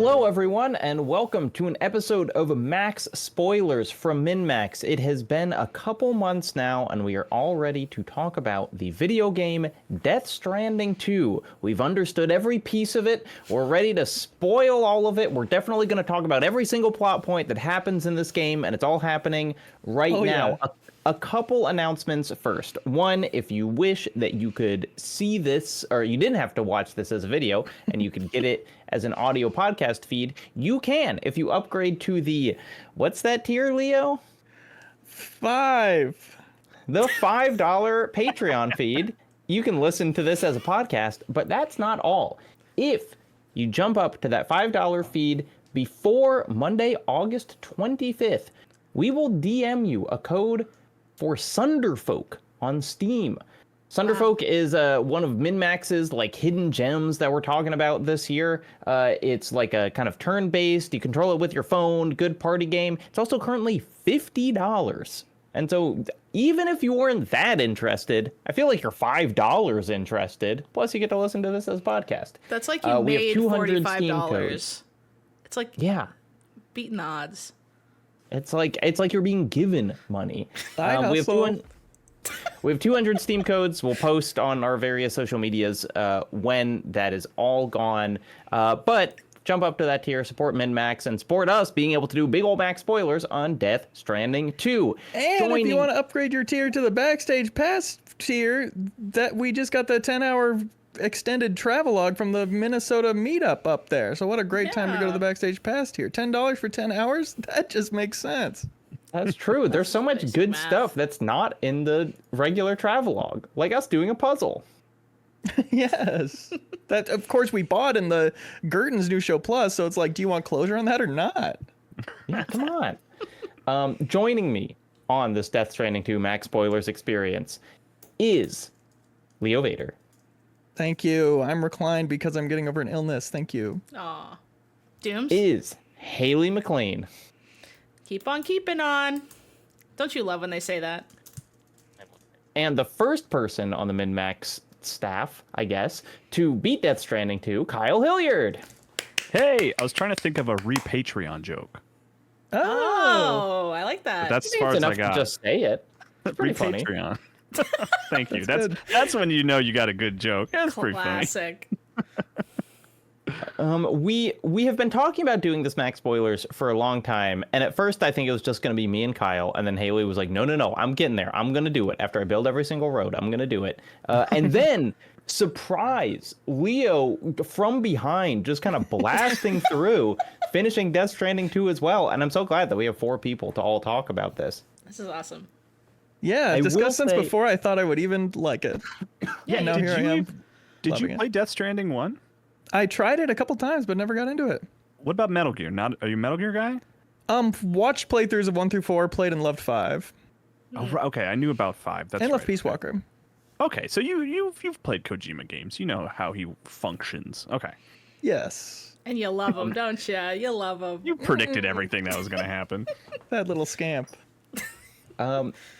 Hello, everyone, and welcome to an episode of Max Spoilers from MinnMax. It has been a couple months now, and we are all ready to talk about the video game Death Stranding 2. We've understood every piece of it. We're ready to spoil all of it. We're definitely going to talk about every single plot point that happens in this game, and it's all happening right now. Yeah. A couple announcements first. One, if you wish that you could see this, or you didn't have to watch this as a video, and you could get it as an audio podcast feed, you can if you upgrade to the, what's that tier, Leo? $5. The $5 Patreon feed. You can listen to this as a podcast, but that's not all. If you jump up to that $5 feed before Monday, August 25th, we will DM you a code for Sunderfolk on Steam. Sunderfolk is one of MinnMax's like hidden gems that we're talking about this year. It's like a kind of turn-based, you control it with your phone, good party game. It's also currently $50. And so even if you weren't that interested, I feel like you're $5 interested. Plus you get to listen to this as a podcast. That's like you made $45. It's like beating the odds. It's like you're being given money. We have 200 Steam codes. We'll post on our various social medias when that is all gone. But jump up to that tier, support MinnMax, and support us being able to do big old Max spoilers on Death Stranding 2. And if you want to upgrade your tier to the Backstage Pass tier, that we just got the 10-hour extended travelogue from the Minnesota meetup up there. So what a great time to go to the Backstage Pass tier. $10 for 10 hours? That just makes sense. That's true. There's so much good stuff that's not in the regular travelogue, like us doing a puzzle. Yes. That, of course, we bought in the Gerton's New Show Plus, so it's like, do you want closure on that or not? Yeah, come on. Joining me on this Death Stranding 2 Max Spoilers experience is Leo Vader. Thank you. I'm reclined because I'm getting over an illness. Thank you. Aw. Dooms? Is Haley McLean. Keep on keeping on. Don't you love when they say that? And the first person on the MinnMax staff, I guess, to beat Death Stranding 2, Kyle Hilliard. Hey, I was trying to think of a re-Patreon joke. Oh, I like that. But that's as far as I got. To just say it. It's pretty funny. Patreon. Thank you. That's when you know you got a good joke. That's pretty funny. Classic. We have been talking about doing this Max spoilers for a long time, and at first I think it was just going to be me and Kyle, and then Haley was like, no, I'm getting there. I'm going to do it. After I build every single road, I'm going to do it. And then, surprise, Leo from behind, just kind of blasting through, finishing Death Stranding 2 as well, and I'm so glad that we have 4 people to all talk about this. This is awesome. Yeah, I've discussed since before I thought I would even like it. Yeah, now here I am. Did you play Death Stranding 1? I tried it a couple times, but never got into it. What about Metal Gear? Are you a Metal Gear guy? Watched playthroughs of 1 through 4, played and loved 5. Oh, okay, I knew about 5. That's and loved right. Peace Walker. Okay, so you've played Kojima games. You know how he functions. Okay. Yes. And you love him, don't you? You love him. You predicted everything that was going to happen. That little scamp.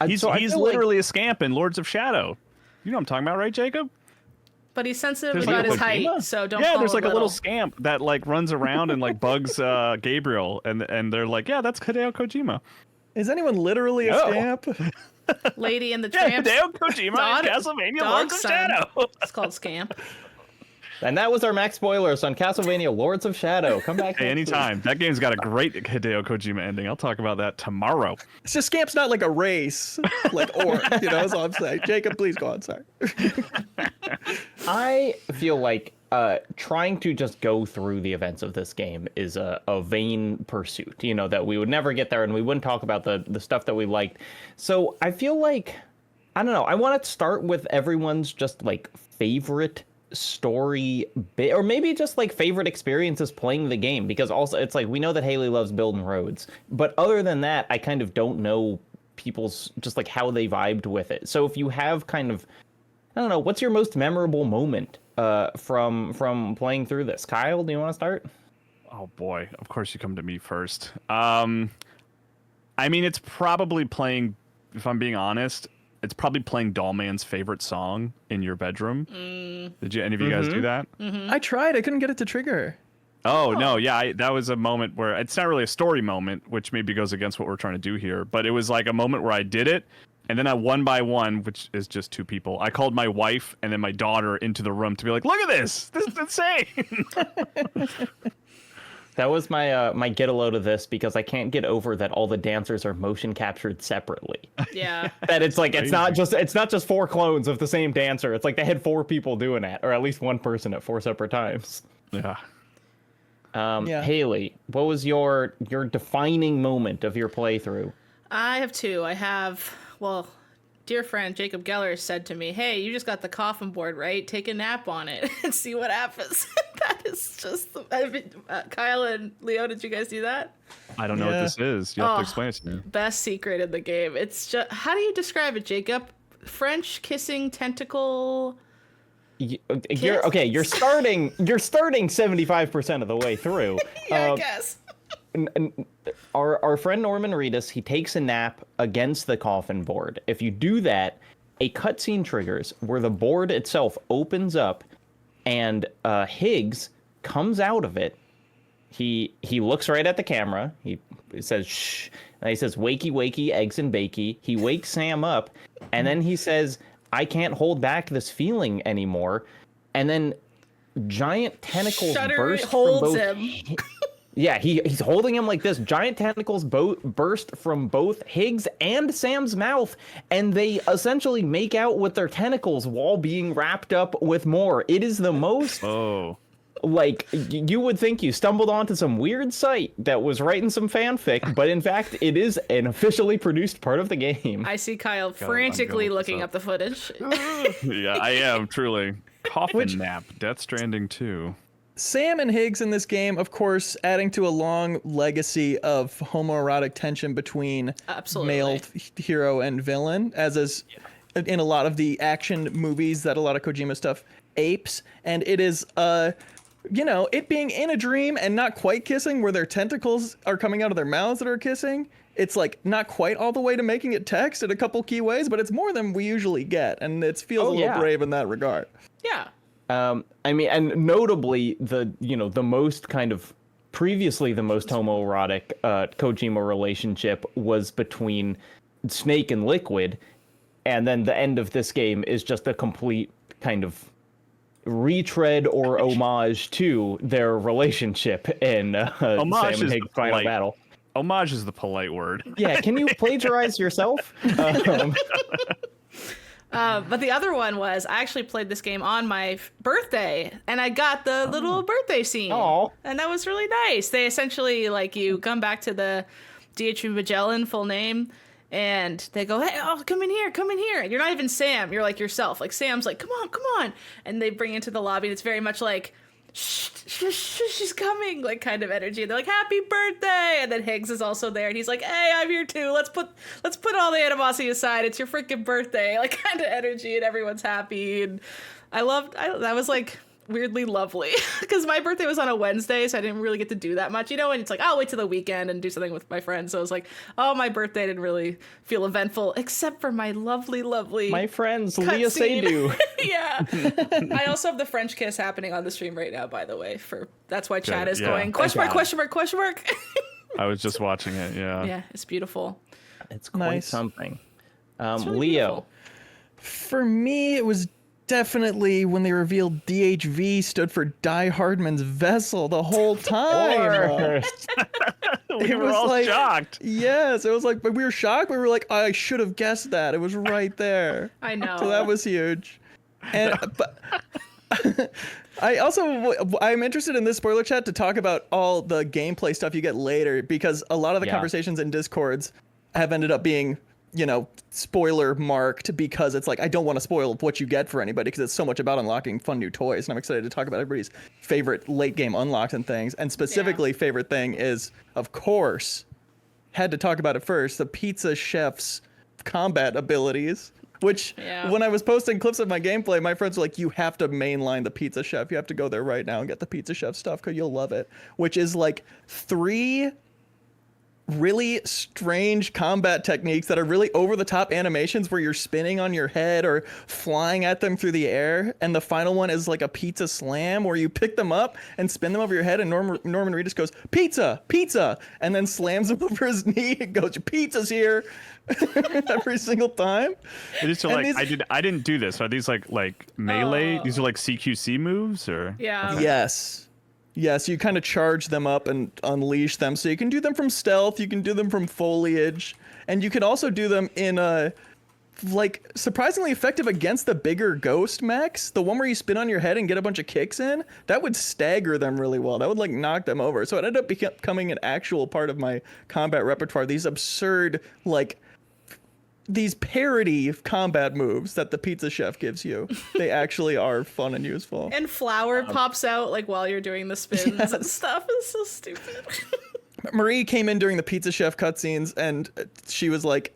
He's literally a scamp in Lords of Shadow. You know what I'm talking about, right, Jacob? But he's sensitive There's about like his height, so don't. Yeah, call there's it like a little scamp that like runs around and like bugs Gabriel, and they're like, yeah, that's Hideo Kojima. Is anyone literally a scamp? Lady in the Yeah, Tramp. Hideo Kojima in Castlevania Lords of Shadow. It's called Scamp. And that was our Max spoilers on Castlevania Lords of Shadow. Come back Hey, anytime. That game's got a great Hideo Kojima ending. I'll talk about that tomorrow. It's just scamp's not like a race, like that's all I'm saying. Jacob, please go on. Sorry. I feel like trying to just go through the events of this game is a vain pursuit, that we would never get there and we wouldn't talk about the stuff that we liked. So I feel like, I don't know, I want to start with everyone's just like favorite story bit, or maybe just like favorite experiences playing the game, because also it's like we know that Haley loves building roads, but other than that I kind of don't know people's just like how they vibed with it. So if you have kind of, I don't know, what's your most memorable moment from playing through this? Kyle, do you want to start? Oh boy, of course you come to me first. I mean, it's probably playing, if I'm being honest, it's probably playing Dollman's favorite song in your bedroom. Did any of you guys do that? I tried. I couldn't get it to trigger. Oh, no, yeah, that was a moment where it's not really a story moment, which maybe goes against what we're trying to do here, but it was like a moment where I did it, and then I one by one, which is just 2 people, I called my wife and then my daughter into the room to be like, look at this! This is insane! That was my my get a load of this, because I can't get over that all the dancers are motion captured separately. Yeah. That it's like it's not just 4 clones of the same dancer. It's like they had 4 people doing that, or at least 1 person at 4 separate times. Yeah. Haley, what was your defining moment of your playthrough? I have 2. I have, well, dear friend Jacob Geller said to me, hey, you just got the coffin board, right? Take a nap on it and see what happens. That is just, Kyle and Leo, did you guys do that? I don't know what this is. You have to explain it to me. Best secret in the game. It's just, how do you describe it, Jacob? French kissing tentacle... You're starting 75% of the way through. Yeah, I guess. Our friend Norman Reedus, he takes a nap against the coffin board. If you do that, a cutscene triggers where the board itself opens up, and Higgs comes out of it. He looks right at the camera. He says shh, and he says wakey wakey eggs and bakey. He wakes Sam up, and then he says, I can't hold back this feeling anymore. And then giant tentacles burst from both. Him. Yeah, he's holding him like this. Giant tentacles burst from both Higgs and Sam's mouth, and they essentially make out with their tentacles while being wrapped up with more. It is the most... Like, you would think you stumbled onto some weird site that was writing some fanfic, but in fact, it is an officially produced part of the game. I see Kyle frantically looking up the footage. Yeah, I am, truly. Coffin nap, Death Stranding 2. Sam and Higgs in this game, of course, adding to a long legacy of homoerotic tension between male hero and villain, as is in a lot of the action movies that a lot of Kojima stuff apes. And it is... you know, it being in a dream and not quite kissing, where their tentacles are coming out of their mouths that are kissing. It's like not quite all the way to making it text in a couple key ways, but it's more than we usually get, and it feels a little brave in that regard. Yeah. I mean, and notably the most kind of previously the most homoerotic Kojima relationship was between Snake and Liquid, and then the end of this game is just a complete kind of retread or homage to their relationship in Sam and Higgs' final battle. Homage is the polite word. Yeah, can you plagiarize yourself? But the other one was, I actually played this game on my birthday, and I got the little birthday scene. Oh. And that was really nice. They essentially, like, you come back to the D.H. Magellan full name, and they go, hey, oh, come in here. And you're not even Sam. You're like yourself. Like, Sam's like, come on. And they bring you into the lobby, and it's very much like, shh, she's coming, like, kind of energy. And they're like, happy birthday. And then Higgs is also there, and he's like, hey, I'm here too. Let's put all the animosity aside. It's your freaking birthday. Like, kind of energy, and everyone's happy. And that was, like, weirdly lovely, because my birthday was on a Wednesday, so I didn't really get to do that much, and it's like, I'll wait till the weekend and do something with my friends. So I was like, oh, my birthday didn't really feel eventful, except for my lovely my friends Leah Seydoux. Yeah. I also have the French kiss happening on the stream right now, by the way. That's why chat is going question mark. I was just watching it. Yeah, it's beautiful. It's quite something. Really Leo, beautiful. For me, it was definitely when they revealed DHV stood for Die Hardman's Vessel the whole time. We were all shocked. Yes, it was like, but we were shocked, but we were like, I should have guessed that. It was right there. I know. So that was huge. And but I'm interested in this spoiler chat to talk about all the gameplay stuff you get later, because a lot of the conversations in Discords have ended up being, spoiler marked, because it's like, I don't want to spoil what you get for anybody, because it's so much about unlocking fun new toys. And I'm excited to talk about everybody's favorite late game unlocks and things. And specifically, favorite thing is, of course, had to talk about it first, the pizza chef's combat abilities. Which, when I was posting clips of my gameplay, my friends were like, you have to mainline the pizza chef. You have to go there right now and get the pizza chef stuff, because you'll love it. Which is like 3 really strange combat techniques that are really over the top animations where you're spinning on your head or flying at them through the air. And the final one is like a pizza slam where you pick them up and spin them over your head. And Norman Reedus goes, "Pizza, pizza," and then slams them over his knee and goes, "Your pizza's here." Every single time. These are like, I didn't do this. Are these like melee? These are like CQC moves, or? Yeah. Yes, you kind of charge them up and unleash them. So you can do them from stealth, you can do them from foliage, and you can also do them in like surprisingly effective against the bigger ghost mechs. The one where you spin on your head and get a bunch of kicks in, that would stagger them really well. That would like knock them over. So it ended up becoming an actual part of my combat repertoire. These absurd, like, these parody combat moves that the pizza chef gives you, they actually are fun and useful. And flour pops out like while you're doing the spins and stuff. It's so stupid. Marie came in during the pizza chef cutscenes and she was like,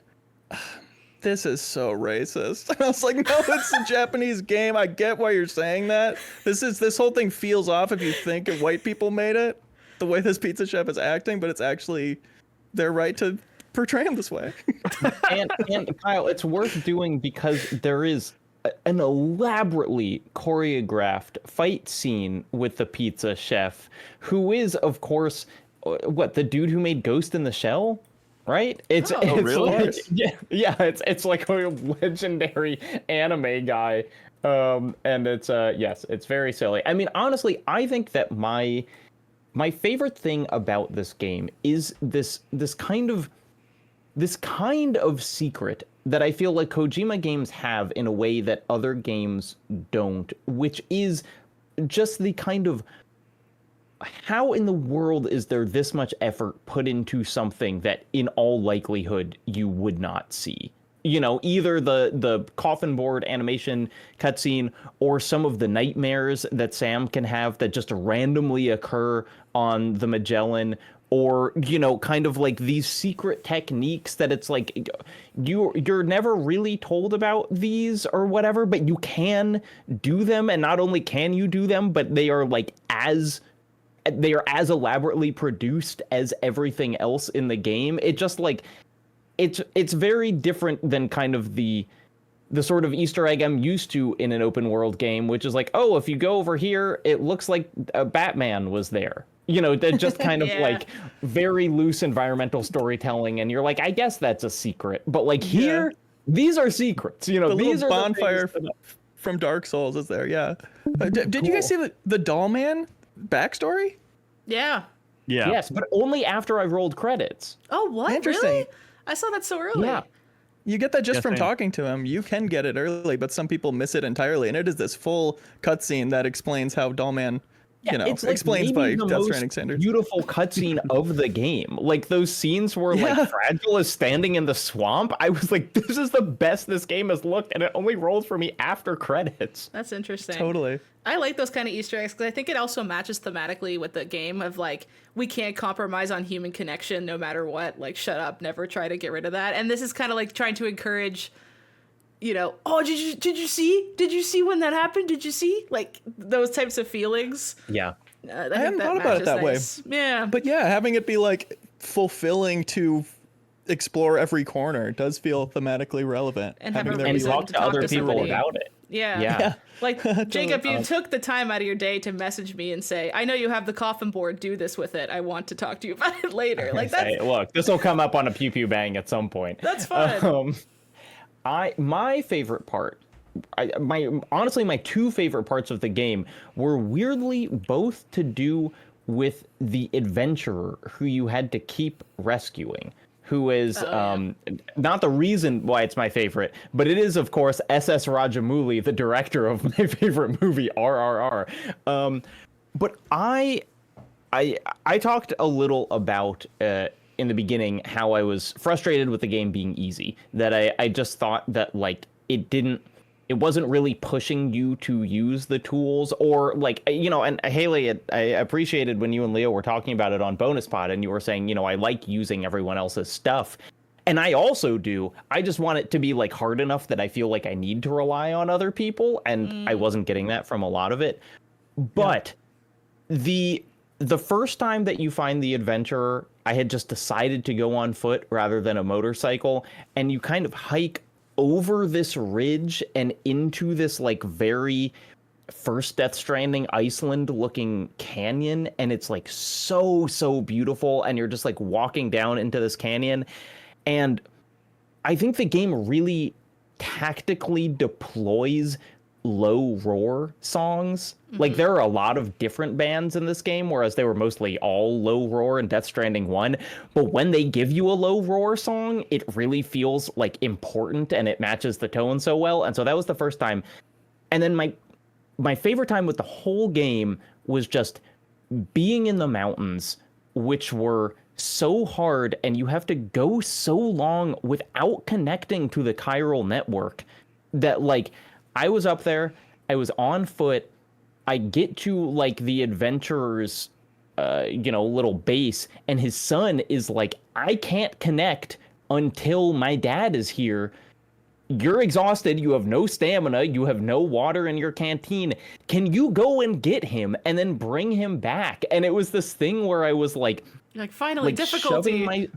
"This is so racist." And I was like, "No, it's a Japanese game. I get why you're saying that. This whole thing feels off if you think white people made it, the way this pizza chef is acting, but it's actually their right to portray him this way." and Kyle, it's worth doing because there is an elaborately choreographed fight scene with the pizza chef, who is, of course, the dude who made Ghost in the Shell, right? It's really? like, it's like a legendary anime guy, and it's it's very silly. I mean, honestly, I think that my favorite thing about this game is this kind of secret that I feel like Kojima games have in a way that other games don't, which is just the kind of, how in the world is there this much effort put into something that in all likelihood you would not see? You know, either the coffin board animation cutscene or some of the nightmares that Sam can have that just randomly occur on the Magellan, or, you know, kind of like these secret techniques that it's like you're never really told about these or whatever, but you can do them. And not only can you do them, but they are as elaborately produced as everything else in the game. It just like, it's very different than kind of the sort of Easter egg I'm used to in an open world game, which is like, oh, if you go over here, it looks like a Batman was there. You know, that just kind of like very loose environmental storytelling, and you're like, I guess that's a secret. But like here, these are secrets. You know, these are bonfire from Dark Souls is there. Yeah. Did you guys see the Doll Man backstory? Yeah. Yes, but only after I rolled credits. Oh, what? Interesting. Really? I saw that so early. Yeah. You get that just from talking to him. You can get it early, but some people miss it entirely. And it is this full cutscene that explains how Dollman, it's like explains by Death Stranding standards. Beautiful cutscene of the game. Like those scenes where like Fragile is standing in the swamp. I was like, this is the best this game has looked, and it only rolls for me after credits. That's interesting. Totally. I like those kind of Easter eggs because I think it also matches thematically with the game of like, we can't compromise on human connection no matter what. Like, shut up, never try to get rid of that. And this is kind of like trying to encourage, you know, oh, did you see when that happened? Did you see, like, those types of feelings? Yeah. I hadn't thought about it that way. Yeah. But yeah, having it be like fulfilling to explore every corner does feel thematically relevant. And have having a there be reason talk to other people somebody about it. Yeah. Like, Jacob, you took the time out of your day to message me and say, I know you have the coffin board, do this with it. I want to talk to you about it later. Like, that's... Look, this will come up on a Pew Pew Bang at some point. That's fun. My favorite part, honestly, my two favorite parts of the game were weirdly both to do with the adventurer who you had to keep rescuing, who is not the reason why it's my favorite, but it is, of course, S.S. Rajamouli, the director of my favorite movie, RRR. But I talked a little about in the beginning how I was frustrated with the game being easy, that I just thought that like it wasn't really pushing you to use the tools, or like, you know, and Haley, I appreciated when you and Leo were talking about it on Bonus Pod, and you were saying, you know, I like using everyone else's stuff. And I also do. I just want it to be like hard enough that I feel like I need to rely on other people. And I wasn't getting that from a lot of it. But the the first time that you find the adventurer, I had just decided to go on foot rather than a motorcycle, and you kind of hike over this ridge and into this like very first Death Stranding Iceland looking canyon, and it's like so beautiful, and you're just like walking down into this canyon. And I think the game really tactically deploys low roar songs. Like there are a lot of different bands in this game, whereas they were mostly all low roar in Death Stranding 1. But when they give you a low roar song, it really feels like important and it matches the tone so well. And so that was the first time. And then my favorite time with the whole game was just being in the mountains, which were so hard, and you have to go so long without connecting to the chiral network that like I was up there, I was on foot, I get to like the adventurer's little base, and his son is like, I can't connect until my dad is here. You're exhausted, you have no stamina, you have no water in your canteen. Can you go and get him and then bring him back? And it was this thing where I was like, finally, difficulty.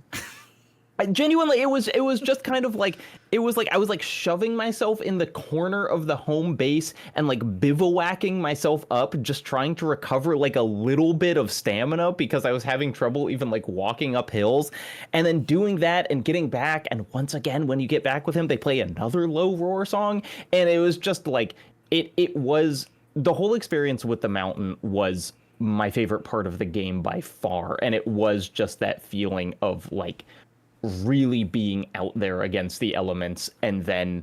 Genuinely, it was just kind of like, it was like I was like shoving myself in the corner of the home base and like bivouacking myself up, just trying to recover like a little bit of stamina because I was having trouble even like walking up hills, and then doing that and getting back. And once again, when you get back with him, they play another low roar song, and it was just like it was, the whole experience with the mountain was my favorite part of the game by far. And it was just that feeling of like really being out there against the elements and then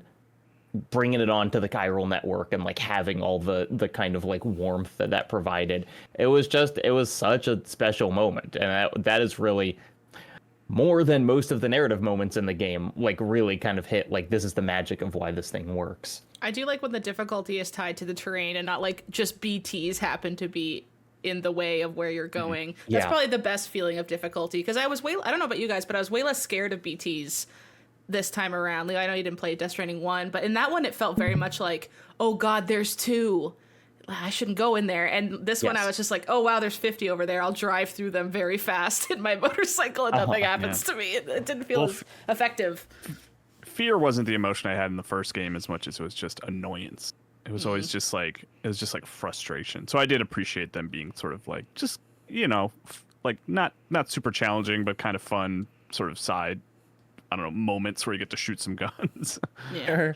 bringing it onto the chiral network and like having all the kind of like warmth that provided. It was such a special moment. And that is really more than most of the narrative moments in the game, like really kind of hit like, this is the magic of why this thing works. I do like when the difficulty is tied to the terrain and not like just BTs happen to be in the way of where you're going. That's probably the best feeling of difficulty, because I don't know about you guys, but I was way less scared of BTs this time around. Like, I know you didn't play Death Stranding 1, but in that one it felt very much like, oh god, there's 2. I shouldn't go in there. And this one I was just like, oh wow, there's 50 over there. I'll drive through them very fast in my motorcycle and nothing happens to me. It didn't feel as effective. Fear wasn't the emotion I had in the first game as much as it was just annoyance. It was always just like, frustration. So I did appreciate them being sort of like, just, like not super challenging, but kind of fun sort of side, I don't know, moments where you get to shoot some guns. Yeah.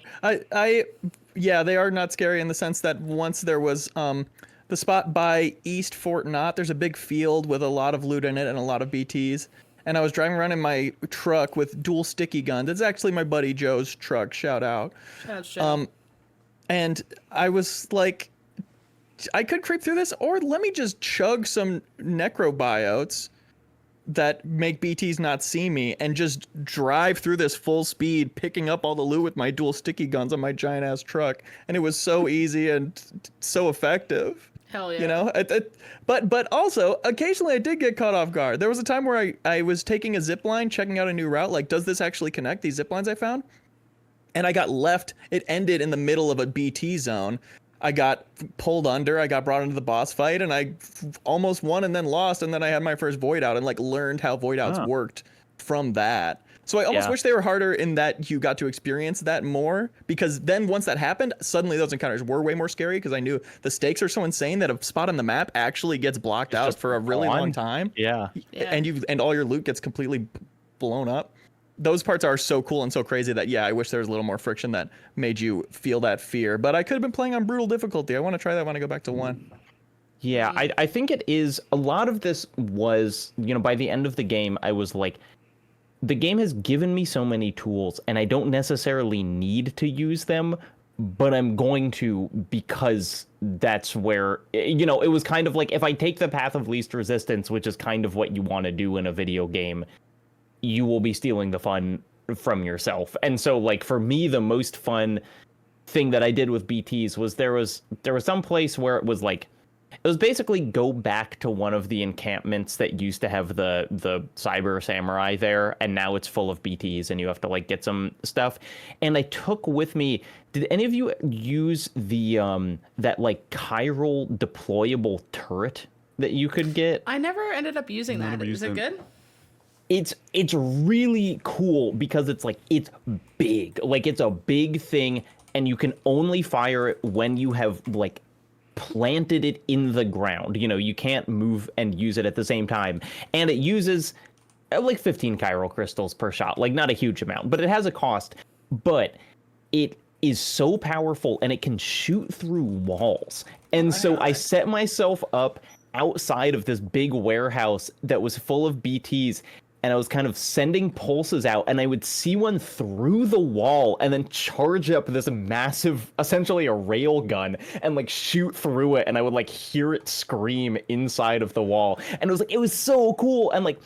They are not scary in the sense that once there was the spot by East Fort Knott, there's a big field with a lot of loot in it and a lot of BTs. And I was driving around in my truck with dual sticky guns. It's actually my buddy Joe's truck. Shout out. And I was like, I could creep through this, or let me just chug some necrobiotes that make BTs not see me and just drive through this full speed, picking up all the loot with my dual sticky guns on my giant ass truck. And it was so easy and so effective. Hell yeah. But also occasionally I did get caught off guard. There was a time where I was taking a zip line, checking out a new route. Like, does this actually connect, these zip lines I found? And I got left. It ended in the middle of a BT zone. I got pulled under. I got brought into the boss fight, and I almost won and then lost. And then I had my first void out and like learned how void outs worked from that. So I almost wish they were harder in that you got to experience that more, because then once that happened, suddenly those encounters were way more scary, because I knew the stakes are so insane that a spot on the map actually gets blocked out for a really long time. Yeah. And all your loot gets completely blown up. Those parts are so cool and so crazy that, I wish there was a little more friction that made you feel that fear. But I could have been playing on brutal difficulty. I want to try that when I go back to 1. Yeah, I think it is. A lot of this was, by the end of the game, I was like, the game has given me so many tools, and I don't necessarily need to use them, but I'm going to, because that's where, it was kind of like, if I take the path of least resistance, which is kind of what you want to do in a video game, you will be stealing the fun from yourself. And so, like, for me, the most fun thing that I did with BTs was there was some place where it was like, it was basically go back to one of the encampments that used to have the cyber samurai there, and now it's full of BTs and you have to like get some stuff. And I took with me, did any of you use the that like chiral deployable turret that you could get. I never ended up using that. Never Is it used it. good? It's really cool because it's big. Like it's a big thing, and you can only fire it when you have like planted it in the ground. You know, you can't move and use it at the same time. And it uses like 15 chiral crystals per shot. Like not a huge amount, but it has a cost. But it is so powerful and it can shoot through walls. And so I set myself up outside of this big warehouse that was full of BTs, and I was kind of sending pulses out, and I would see one through the wall and then charge up this massive, essentially a rail gun, and like shoot through it, and I would like hear it scream inside of the wall. And it was so cool. And like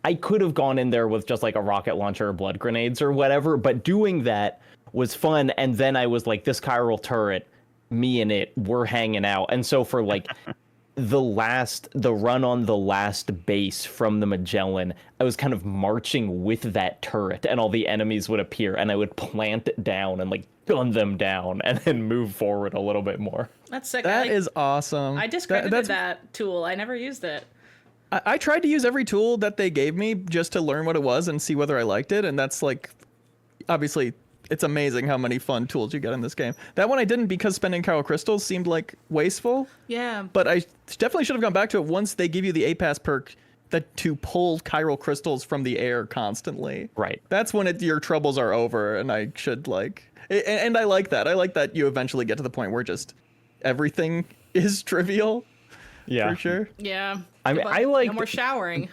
I could have gone in there with just like a rocket launcher or blood grenades or whatever, but doing that was fun. And then I was like, this chiral turret, me and it, we're hanging out. And so for like the run on the last base from the Magellan, I was kind of marching with that turret, and all the enemies would appear, and I would plant it down and like gun them down and then move forward a little bit more. That's sick. That is awesome. I discredited that tool. I never used it. I tried to use every tool that they gave me just to learn what it was and see whether I liked it, and that's like, obviously, it's amazing how many fun tools you get in this game. That one I didn't because spending chiral crystals seemed like wasteful. Yeah. But I definitely should have gone back to it once they give you the APAS perk to pull chiral crystals from the air constantly. Right. That's when your troubles are over, and I should and I like that. I like that you eventually get to the point where just everything is trivial. Yeah. For sure. Yeah. I mean, But I like no more showering.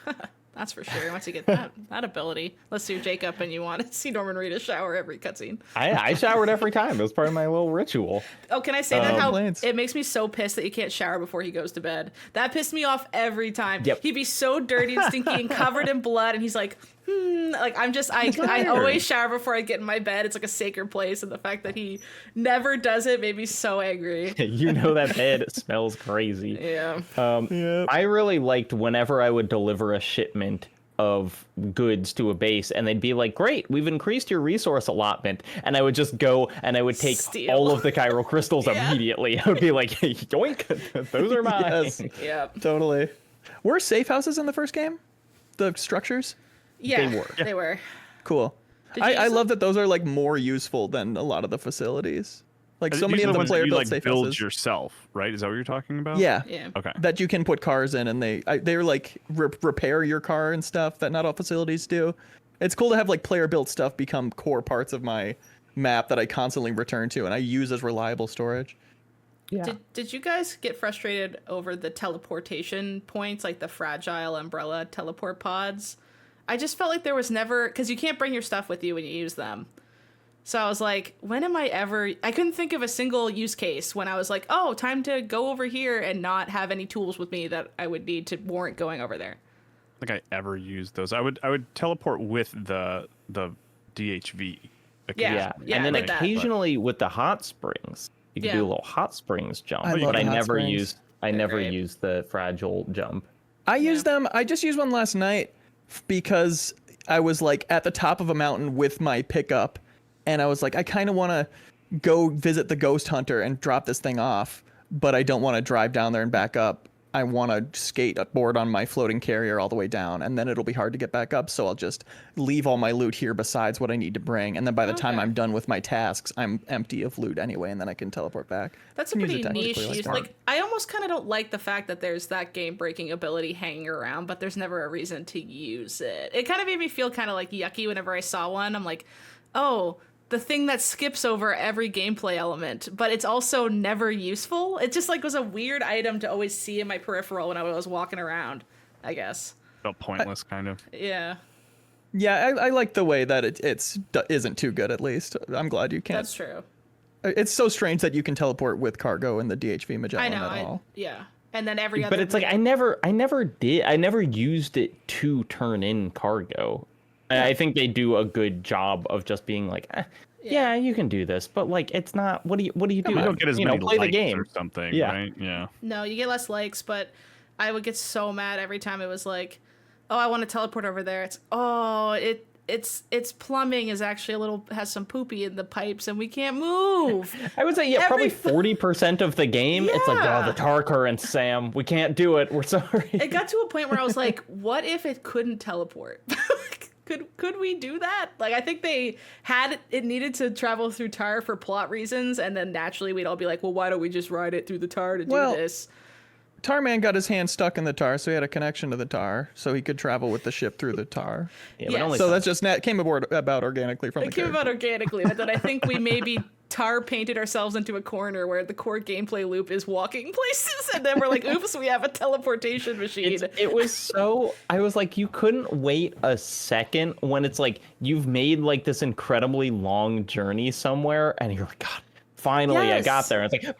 That's for sure. Once you get that ability, unless you're Jacob and you want to see Norman Reedus shower every cutscene. I showered every time. It was part of my little ritual. Oh, can I say that? How Complaints. it makes me so pissed that you can't shower before he goes to bed. That pissed me off every time. Yep. He'd be so dirty and stinky and covered in blood, and he's like, like I tired. always shower before I get in my bed. It's like a sacred place, and the fact that he never does it made me so angry. You know that bed smells crazy. Yeah. I really liked whenever I would deliver a shipment of goods to a base, and they'd be like, great, we've increased your resource allotment, and I would just go and I would take Steal. all of the chiral crystals immediately. I would be like, hey, yoink, those are mine. Yes. Yeah. Totally. Were safe houses in the first game? The structures? Yeah. They were. They were. Cool. Did you I use love that those are like more useful than a lot of the facilities. Like so many Usually of the ones that player you built like safe build houses. yourself, right? Is that what you're talking about? Yeah. Yeah. Okay. That you can put cars in, and they're like repair your car and stuff that not all facilities do. It's cool to have like player built stuff become core parts of my map that I constantly return to and I use as reliable storage. Yeah. Did you guys get frustrated over the teleportation points, like the fragile umbrella teleport pods? I just felt like there was never, because you can't bring your stuff with you when you use them. So I was like, when am I ever... I couldn't think of a single use case when I was like, oh, time to go over here and not have any tools with me that I would need to warrant going over there. I think I ever used those. I would teleport with the DHV. Yeah. Yeah, and then I did that. occasionally with the hot springs, you can Yeah. do a little hot springs jump. I love but the I hot never springs. used great. used the fragile jump. I use them. I just used one last night because I was like at the top of a mountain with my pickup, and I was like, I kind of want to go visit the ghost hunter and drop this thing off, but I don't want to drive down there and back up. I want to skate aboard on my floating carrier all the way down, and then it'll be hard to get back up. So I'll just leave all my loot here besides what I need to bring, and then by the time Okay. I'm done with my tasks, I'm empty of loot anyway, and then I can teleport back. That's a Use it pretty tactically niche like use. that. Like, I almost kind of don't like the fact that there's that game-breaking ability hanging around, but there's never a reason to use it. It kind of made me feel kind of like yucky whenever I saw one. I'm like, oh, the thing that skips over every gameplay element, but it's also never useful. It just like was a weird item to always see in my peripheral when I was walking around, I guess. Felt pointless, kind of. Yeah, Yeah, I like the way that isn't too good. At least I'm glad you can't. that's true. It's so strange that you can teleport with cargo in the DHV I Magellan know. at all. Yeah, and then every other. But it's like I never used it to turn in cargo. I think they do a good job of just being like, yeah, you can do this, but like it's not. What do you do? You don't get as you many know, play the likes game. or something, Yeah. right? Yeah. No, you get less likes, but I would get so mad every time it was like, oh, I want to teleport over there. It's, oh, its plumbing is actually has some poopy in the pipes, and we can't move. I would say, yeah, probably 40% of the game. It's like, oh, the tar currents, Sam. We can't do it. We're sorry. It got to a point where I was like, what if it couldn't teleport? Could we do that? Like, I think they had it needed to travel through tar for plot reasons, and then naturally we'd all be like, well, why don't we just ride it through the tar to do this? Tarman got his hand stuck in the tar, so he had a connection to the tar, so he could travel with the ship through the tar. Yeah, Yes. only So that's just came about organically from the It came character. about organically, but then I think we maybe tar painted ourselves into a corner where the core gameplay loop is walking places, and then we're like, oops, we have a teleportation machine. It was so, I was like, you couldn't wait a second when it's like you've made like this incredibly long journey somewhere, and you're like, God, finally I got Yes. there. And it's like,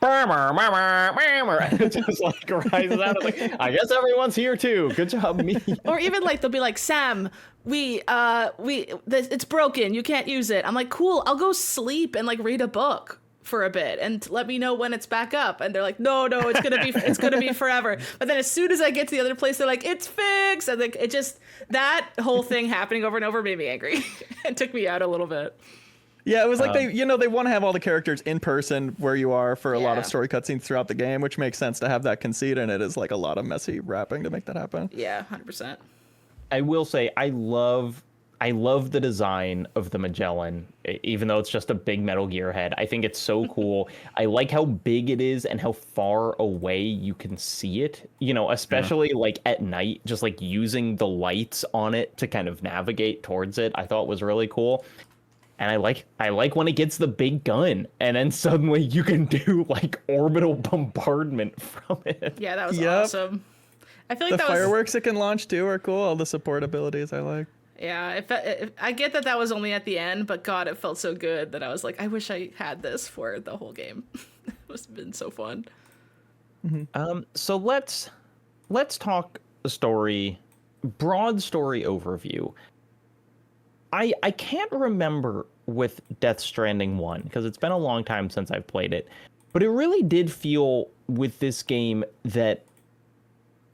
and it just like rises out. It's like, I guess everyone's here too. Good job, me. Or even like they'll be like, Sam, it's broken. You can't use it. I'm like, cool. I'll go sleep and like read a book for a bit and let me know when it's back up. And they're like, no, it's gonna be forever. But then as soon as I get to the other place, they're like, it's fixed. And like, that whole thing happening over and over made me angry. It took me out a little bit. Yeah, it was like they want to have all the characters in person where you are for a lot of Yeah. story cutscenes throughout the game, which makes sense to have that conceit, and it is like a lot of messy wrapping to make that happen. Yeah, 100%. I will say, I love the design of the Magellan, even though it's just a big Metal Gear head. I think it's so cool. I like how big it is and how far away you can see it, especially like at night, just like using the lights on it to kind of navigate towards it. I thought was really cool. And I like when it gets the big gun and then suddenly you can do like orbital bombardment from it. Yeah, that was Yep. awesome. I feel like The that fireworks it can launch too are cool. All the support abilities I like. Yeah, I get that was only at the end, but God, it felt so good that I was like, I wish I had this for the whole game. It must have been so fun. So let's talk the story, broad story overview. I can't remember with Death Stranding 1 because it's been a long time since I've played it, but it really did feel with this game that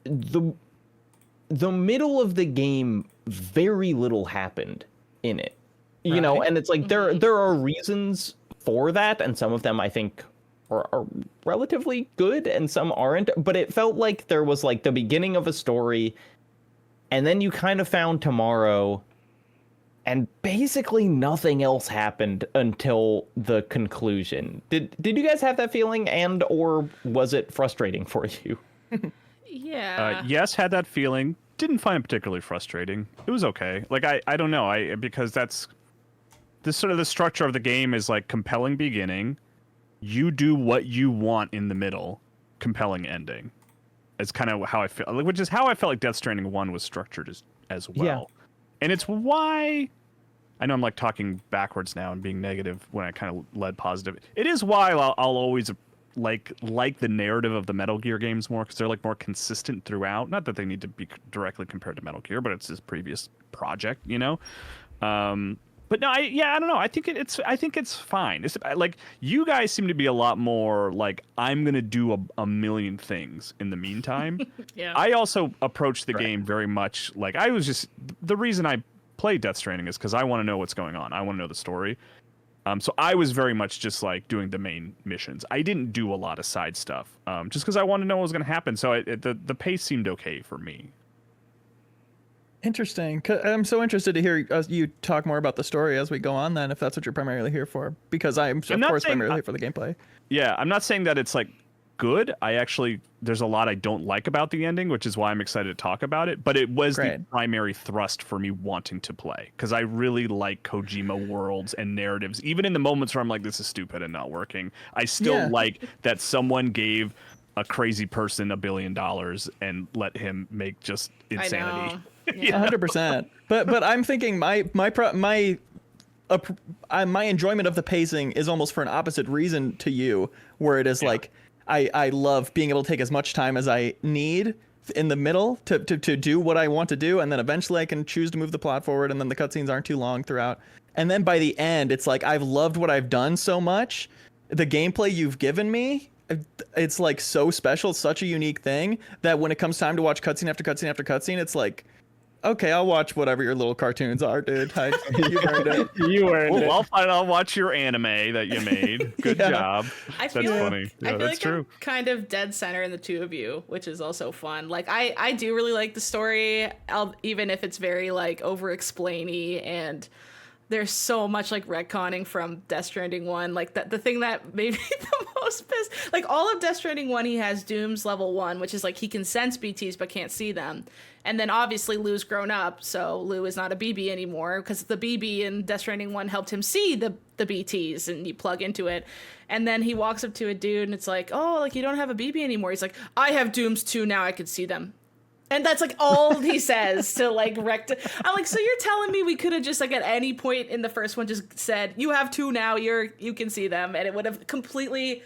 the middle of the game, very little happened in it, and it's like there are reasons for that, and some of them I think are relatively good and some aren't, but it felt like there was like the beginning of a story and then you kind of found tomorrow and basically nothing else happened until the conclusion. Did you guys have that feeling, and or was it frustrating for you? Yeah. Yes, had that feeling. Didn't find it particularly frustrating. It was okay. Like I don't know. Because that's this sort of the structure of the game is like compelling beginning. You do what you want in the middle. Compelling ending. It's kind of how I feel. Which is how I felt like Death Stranding 1 was structured as well. Yeah. And it's why I know I'm like talking backwards now and being negative when I kind of led positive. It is why I'll always like the narrative of the Metal Gear games more because they're like more consistent throughout. Not that they need to be directly compared to Metal Gear, but it's his previous project, But no, I don't know. I think it's fine. It's like you guys seem to be a lot more like I'm gonna do a million things in the meantime. Yeah. I also approach the game very much like I was just the reason I played Death Stranding is because I want to know what's going on. I want to know the story. So I was very much just like doing the main missions. I didn't do a lot of side stuff just because I wanted to know what was going to happen. So the pace seemed okay for me. Interesting. I'm so interested to hear you talk more about the story as we go on then, if that's what you're primarily here for. Because I'm of course primarily here for the gameplay. Yeah, I'm not saying that it's like good. There's a lot I don't like about the ending, which is why I'm excited to talk about it. But it was the primary thrust for me wanting to play because I really like Kojima worlds and narratives. Even in the moments where I'm like, this is stupid and not working, I still like that someone gave a crazy person $1 billion and let him make just insanity. I know. Yeah. 100%. But I'm thinking my enjoyment of the pacing is almost for an opposite reason to you, where it is like I love being able to take as much time as I need in the middle to do what I want to do, and then eventually I can choose to move the plot forward, and then the cutscenes aren't too long throughout. And then by the end, it's like I've loved what I've done so much. The gameplay you've given me, it's like so special, such a unique thing that when it comes time to watch cutscene after cutscene after cutscene, it's like okay, I'll watch whatever your little cartoons are, dude. You earned it. You earned Well, it. I'll fine. I'll watch your anime that you made. Good Yeah. job. I feel That's like, funny. I Yeah, feel that's like true. I'm kind of dead center in the two of you, which is also fun. Like I do really like the story, even if it's very like over explainy, and there's so much like retconning from Death Stranding 1. Like the thing that made me the most pissed, like all of Death Stranding 1, he has Doom's level 1, which is like he can sense BTs but can't see them. And then obviously Lou's grown up, so Lou is not a BB anymore because the BB in Death Stranding 1 helped him see the BTs, and you plug into it. And then he walks up to a dude and it's like, oh, like you don't have a BB anymore. He's like, I have Dooms too, now I can see them. And that's like all he says to like I'm like, so you're telling me we could have just like at any point in the first one just said, you have two now, you can see them, and it would have completely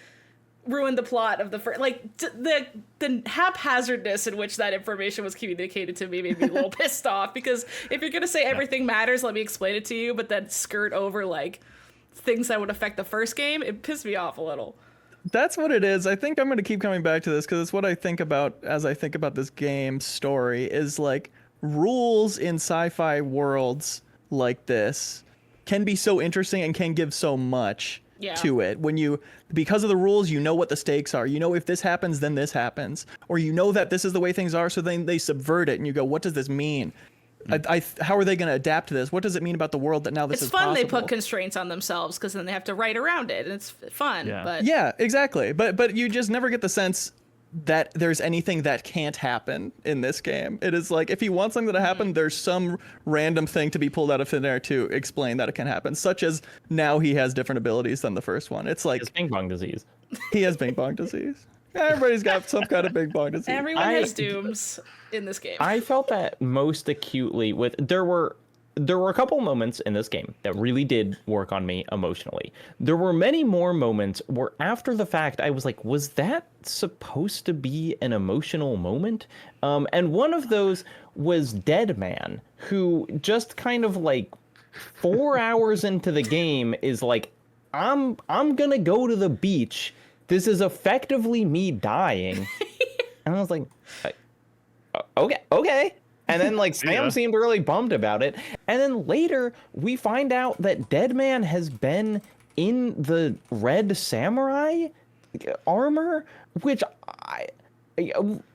ruined the plot of the first. Like the haphazardness in which that information was communicated to me made me a little pissed off, because if you're gonna say everything matters, let me explain it to you, but then skirt over like things that would affect the first game, it pissed me off a little. That's what it is. I think I'm going to keep coming back to this because it's what I think about as I think about this game story is like rules in sci-fi worlds like this can be so interesting and can give so much to it. When you, because of the rules, you know what the stakes are. You know, if this happens, then this happens. Or you know that this is the way things are, so then they subvert it and you go, what does this mean? How are they going to adapt to this? What does it mean about the world that now this is possible? It's fun they put constraints on themselves because then they have to write around it, and it's fun. Yeah. But Yeah, exactly. But you just never get the sense that there's anything that can't happen in this game. It is like if you want something to happen, there's some random thing to be pulled out of thin air to explain that it can happen, such as now he has different abilities than the first one. It's like It's ping pong disease. he has ping pong disease. Everybody's got some kind of ping pong disease. everyone has Dooms in this game. I felt that most acutely with there were a couple moments in this game that really did work on me emotionally. There were many more moments where after the fact I was like, was that supposed to be an emotional moment? And one of those was Dead Man, who just kind of like 4 hours into the game is like, I'm gonna go to the beach. This is effectively me dying. And I was like, okay. And then like Sam seemed really bummed about it. And then later we find out that Dead Man has been in the Red Samurai armor, which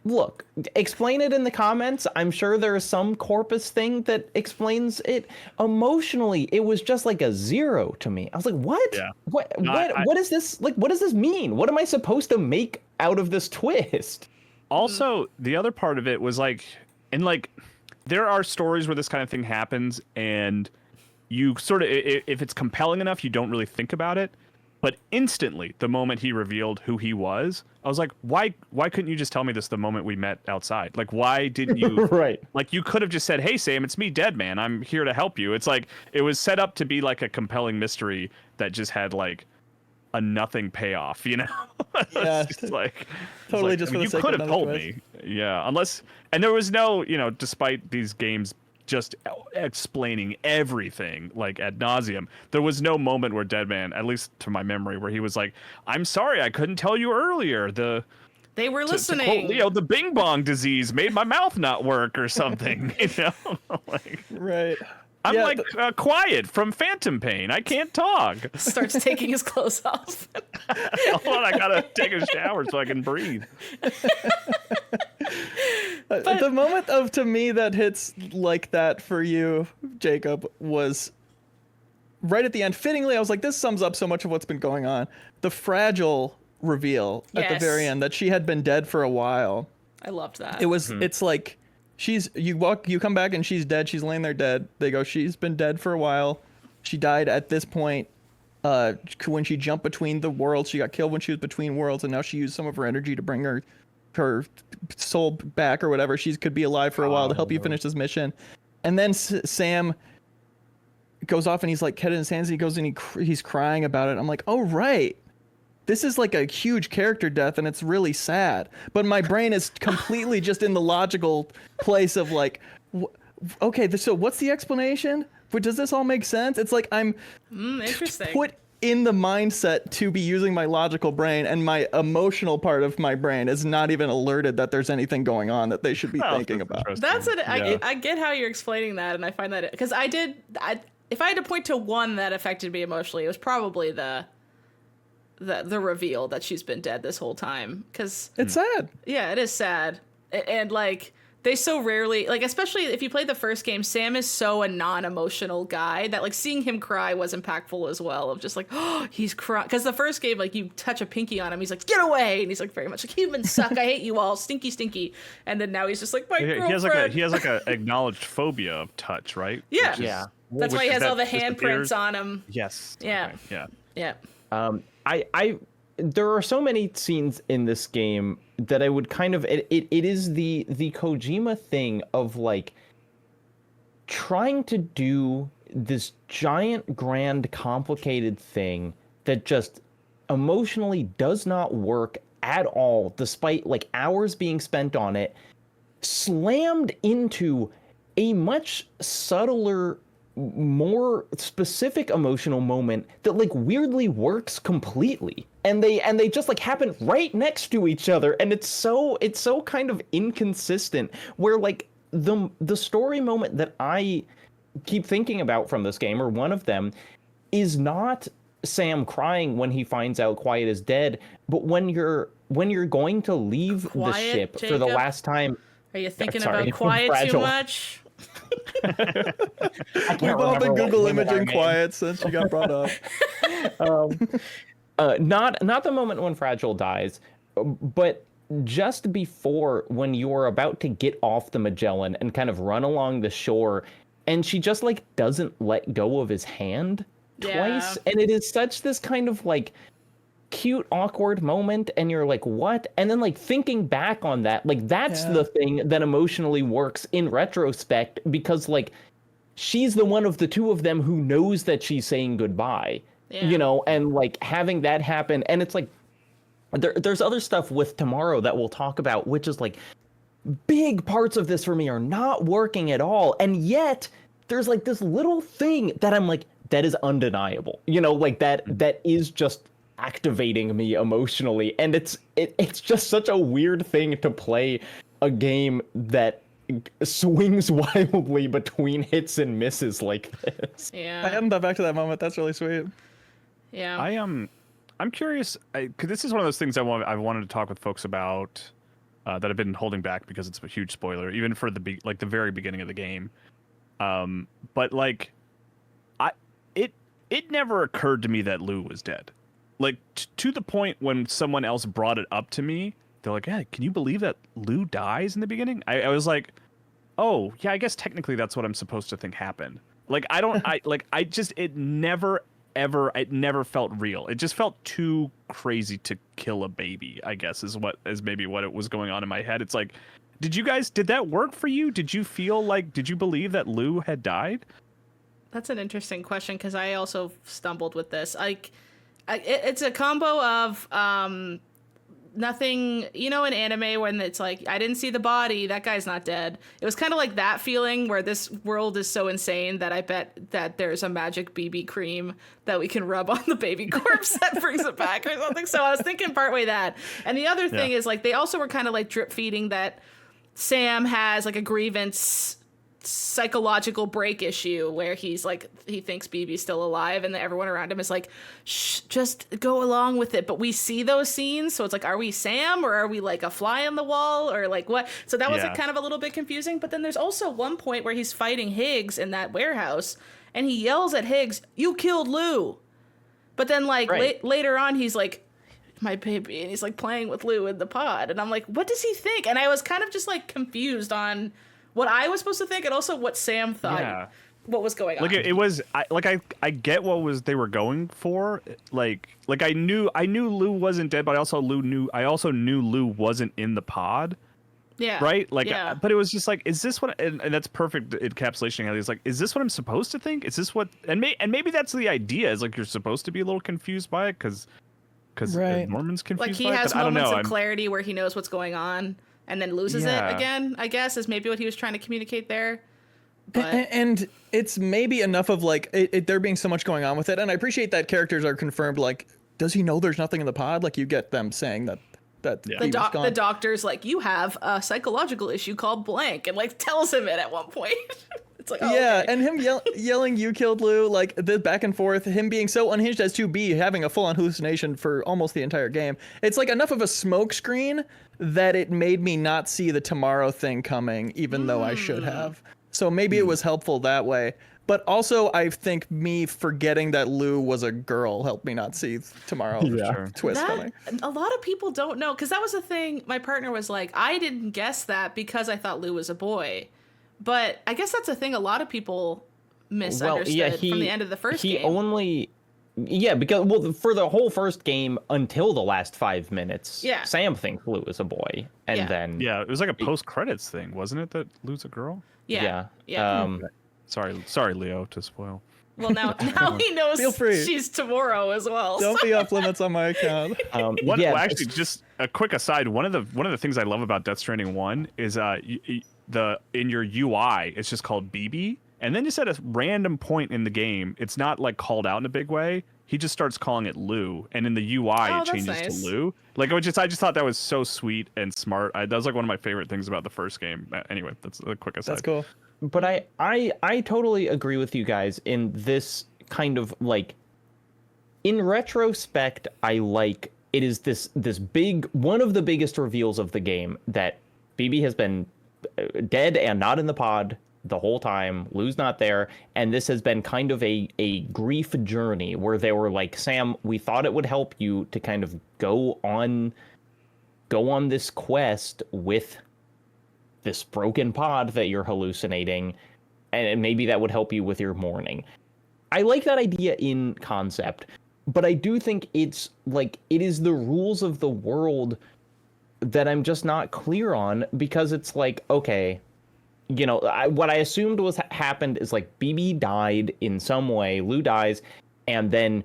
look, explain it in the comments. I'm sure there is some corpus thing that explains it. Emotionally, it was just like a 0 to me. I was like, what? Yeah. What is this? Like, what does this mean? What am I supposed to make out of this twist? Also, the other part of it was like, and like, there are stories where this kind of thing happens, and you sort of, if it's compelling enough, you don't really think about it. But instantly, the moment he revealed who he was, I was like, why couldn't you just tell me this the moment we met outside? Like, why didn't you? Right. Like, you could have just said, hey, Sam, it's me, Dead Man. I'm here to help you. It's like, it was set up to be like a compelling mystery that just had like a nothing payoff, you know? Yeah, It's just like, totally it's just like, for the you sake could of have another told twist. me. Yeah, unless, and there was no, despite these games just explaining everything like ad nauseum, there was no moment where Dead Man, at least to my memory, where he was like, I'm sorry I couldn't tell you earlier. They were To listening. quote Leo, the Bing Bong disease made my mouth not work or something. Like, Right. I'm Yeah, like quiet from phantom pain. I can't talk. Starts taking his clothes off. Hold on, I gotta take a shower so I can breathe. The moment of to me that hits like that for you, Jacob, was right at the end. Fittingly, I was like, this sums up so much of what's been going on. The fragile reveal at the Yes. very end that she had been dead for a while. I loved that. It was it's like you come back and she's dead, she's laying there dead. They go, she's been dead for a while. She died at this point when she jumped between the worlds. She got killed when she was between worlds, and now she used some of her energy to bring her soul back or whatever. She could be alive for a while to help you finish this mission. And then Sam goes off and he's like head in his hands, and he goes and he's crying about it. I'm like, oh right, this is like a huge character death and it's really sad. But my brain is completely just in the logical place of like, okay, so what's the explanation? But does this all make sense? It's like I'm Interesting. put in the mindset to be using my logical brain, and my emotional part of my brain is not even alerted that there's anything going on that they should be thinking about. That's it. Yeah. I get how you're explaining that, and I find that because if I had to point to one that affected me emotionally, it was probably the reveal that she's been dead this whole time. Because It's sad. yeah, it is sad, and like they so rarely, like especially if you played the first game, Sam is so a non-emotional guy that like seeing him cry was impactful as well. Of just like, oh, he's crying because the first game, like you touch a pinky on him, he's like, get away, and he's like very much like humans suck, I hate you all, stinky, stinky, and then now he's just like my girlfriend. He has like a acknowledged phobia of touch, right? Yeah. Which is- Yeah. That's why he which has all the disappears. handprints on him. Yes. Yeah. Okay, Yeah. I there are so many scenes in this game that I would kind of it is the Kojima thing of like trying to do this giant, grand, complicated thing that just emotionally does not work at all, despite like hours being spent on it, slammed into a much subtler, more specific emotional moment that like weirdly works completely, and they just like happen right next to each other, and it's so kind of inconsistent, where like the story moment that I keep thinking about from this game, or one of them, is not Sam crying when he finds out Quiet is dead, but when you're going to leave the Quiet, ship for the Jacob? last time. Are you thinking Sorry, about Quiet too Fragile. much? We've all been Google imaging Quiet since you got brought up. Not the moment when Fragile dies, but just before, when you're about to get off the Magellan and kind of run along the shore, and she just like doesn't let go of his hand twice, and it is such this kind of like cute, awkward moment, and you're like, what? And then like thinking back on that, like that's the thing that emotionally works in retrospect, because like she's the one of the two of them who knows that she's saying goodbye, you know, and like having that happen. And it's like there's other stuff with Tomorrow that we'll talk about, which is like big parts of this for me are not working at all, and yet there's like this little thing that I'm like, that is undeniable, you know, like that is just activating me emotionally. And it's just such a weird thing to play a game that swings wildly between hits and misses like this. I Yeah. hadn't thought back to that moment. That's really sweet. Yeah. I'm curious, because this is one of those things I've wanted to talk with folks about, that I've been holding back because it's a huge spoiler, even for the very beginning of the game. But like, it never occurred to me that Lou was dead. Like to the point when someone else brought it up to me, they're like, "Yeah, can you believe that Lou dies in the beginning?" I was like, "Oh, yeah, I guess technically that's what I'm supposed to think happened." Like it never felt real. It just felt too crazy to kill a baby, I guess is maybe what it was going on in my head. It's like, did that work for you? Did you believe that Lou had died? That's an interesting question, because I also stumbled with this. It's a combo of nothing, you know, in anime when it's like, I didn't see the body, that guy's not dead. It was kind of like that feeling where this world is so insane that I bet that there's a magic BB cream that we can rub on the baby corpse that brings it back or something. So I was thinking partway that. And the other thing is like, they also were kind of like drip feeding that Sam has like a grievance psychological break issue where he's like, he thinks BB's still alive, and everyone around him is like, shh, just go along with it. But we see those scenes, so it's like, are we Sam, or are we like a fly on the wall, or like what? So that was like kind of a little bit confusing. But then there's also one point where he's fighting Higgs in that warehouse, and he yells at Higgs, "You killed Lou." But then like later on, he's like, "My baby," and he's like playing with Lou in the pod, and I'm like, what does he think? And I was kind of just like confused on what I was supposed to think, and also what Sam thought, what was going on. Like it was, I get what they were going for. Like I knew Lou wasn't dead, but I also knew Lou wasn't in the pod. Yeah. Right. Like, yeah. but it was just like, is this what? And that's perfect encapsulation. How he's like, is this what I'm supposed to think? Is this what? And maybe that's the idea. Is like you're supposed to be a little confused by it because Norman's confused. Like he by has it, but moments I don't know. of clarity where he knows what's going on, and then loses it again, I guess, is maybe what he was trying to communicate there. But And it's maybe enough of like there being so much going on with it, and I appreciate that characters are confirmed. Like, does he know there's nothing in the pod? Like, you get them saying that he was gone. the doctor's like, you have a psychological issue called blank, and like tells him it at one point. It's like, oh, yeah, okay. and him yelling, "You killed Lou!" Like the back and forth, him being so unhinged as to be having a full-on hallucination for almost the entire game. It's like enough of a smokescreen that it made me not see the tomorrow thing coming, even though I should have. So maybe it was helpful that way. But also, I think me forgetting that Lou was a girl helped me not see tomorrow twist coming. A lot of people don't know, because that was the thing. My partner was like, I didn't guess that because I thought Lou was a boy. But I guess that's a thing a lot of people misunderstood from the end of the first game. Because for the whole first game until the last 5 minutes, Yeah. Sam thinks Lou is a boy, and then Yeah, it was like a post-credits thing, wasn't it? That Lou's a girl. Yeah. Sorry, Leo, to spoil. Well, now he knows Feel free. she's tomorrow as well. Don't be off limits on my account. Actually, just a quick aside. One of the things I love about Death Stranding 1 is in your UI, it's just called BB, and then just at a random point in the game, it's not like called out in a big way. He just starts calling it Lou, and in the UI it changes nice. to Lou. Like, I just thought that was so sweet and smart. That was like one of my favorite things about the first game. Anyway, that's a quick aside. That's cool. But I totally agree with you guys in this kind of like, in retrospect, I like it is this big, one of the biggest reveals of the game, that BB has been dead and not in the pod the whole time. Lou's not there, and this has been kind of a grief journey where they were like, Sam, we thought it would help you to kind of go on this quest with this broken pod that you're hallucinating, and maybe that would help you with your mourning. I like that idea in concept, but I do think it's like, it is the rules of the world that I'm just not clear on, because it's like, okay, what I assumed was happened is like BB died in some way, Lou dies, and then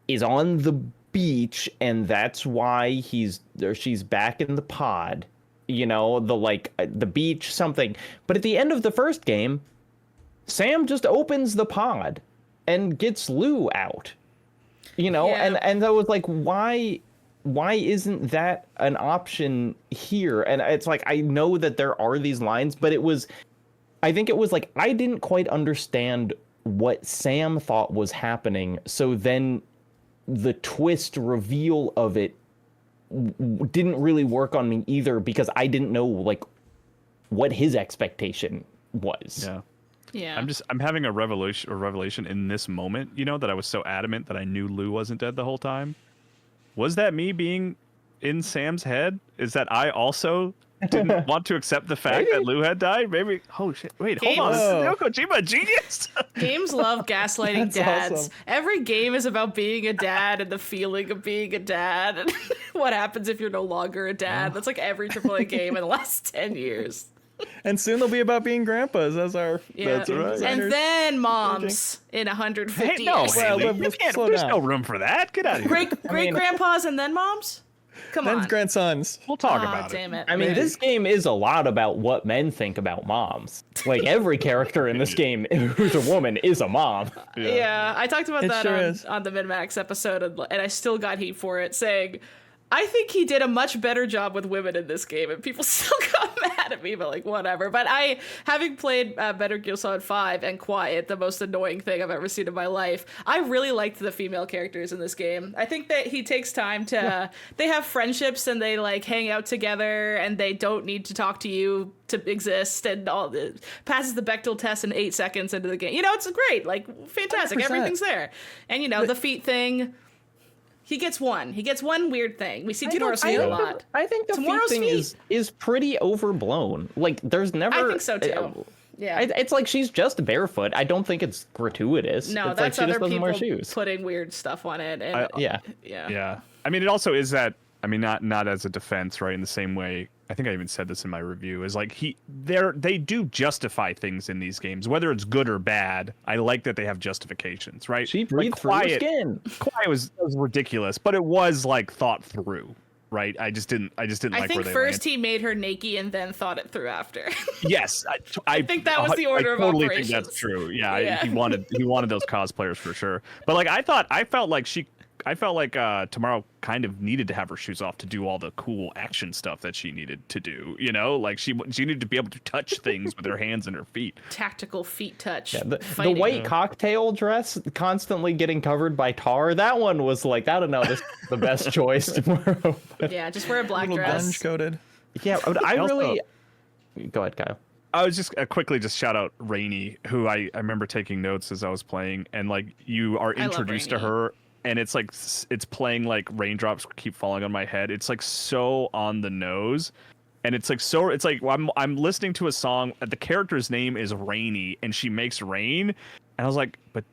is on the beach, and that's why she's back in the pod. The beach, something. But at the end of the first game, Sam just opens the pod and gets Lou out. And I was like, why isn't that an option here? And it's like, I know that there are these lines, but I think it was like, I didn't quite understand what Sam thought was happening. So then the twist reveal of it didn't really work on me either, because I didn't know like what his expectation was. Yeah. I'm having a revelation in this moment, that I was so adamant that I knew Lou wasn't dead the whole time. Was that me being in Sam's head? Is that I also didn't want to accept the fact that Lou had died? Maybe. Oh shit! Wait, hold on. Is Hideo Kojima a genius? Games love gaslighting That's dads. awesome. Every game is about being a dad and the feeling of being a dad, and what happens if you're no longer a dad. That's like every AAA game in the last 10 years. And soon they'll be about being grandpas. That's our. Yeah. That's right. And then moms in 150 Hey, no, years. Well, Haley, there's no room for that. Get out of here. Great grandpas and then moms? Come Then on. grandsons. We'll talk Aw, about it. damn it. I mean, this game is a lot about what men think about moms. Like, every character in this game who's a woman is a mom. Yeah, I talked about It that sure is. on the MinnMax episode, and I still got heat for it, saying, I think he did a much better job with women in this game, and people still got mad at me, but like, whatever. But having played Better Gear Solid 5 and Quiet, the most annoying thing I've ever seen in my life, I really liked the female characters in this game. I think that he takes time to, they have friendships and they like hang out together and they don't need to talk to you to exist, and passes the Bechdel test in 8 seconds into the game. It's great, like fantastic, 100%. everything's there. And the feet thing, he gets one weird thing. We see Tomorrow's feet a lot. I think the Tomorrow's feet thing feet. is pretty overblown. Like, there's never. I think so too. Yeah. It's like she's just barefoot. I don't think it's gratuitous. No, it's that's like she just other doesn't people wear shoes. putting weird stuff on it. And Yeah. Yeah. I mean, it also is that, I mean, not as a defense, right? In the same way, I think I even said this in my review, is like they do justify things in these games, whether it's good or bad. I like that they have justifications, right? She Like breathed through her Quiet skin. was ridiculous, but it was like thought through, right? I just didn't I like think where they first landed. he made her naked and then thought it through after. Yes, I think that was the order of I totally operations. think that's true. Yeah, Yeah. he wanted those cosplayers for sure. But like I felt like Tomorrow kind of needed to have her shoes off to do all the cool action stuff that she needed to do. You know, like she needed to be able to touch things with her hands and her feet. Tactical feet touch. Yeah, the fighting. white cocktail dress constantly getting covered by tar. That one was like, I don't know, this is the best choice tomorrow. Yeah, just wear a black Little dress. grunge coated. Yeah, but I Also- really. Go ahead, Kyle. I was just quickly just shout out Rainy, who I remember taking notes as I was playing, and like you are I love introduced to Rainy. her, and it's like it's playing like raindrops keep falling on my head. It's like so on the nose, and it's like so. It's like I'm listening to a song. The character's name is Rainy, and she makes rain, and I was like, but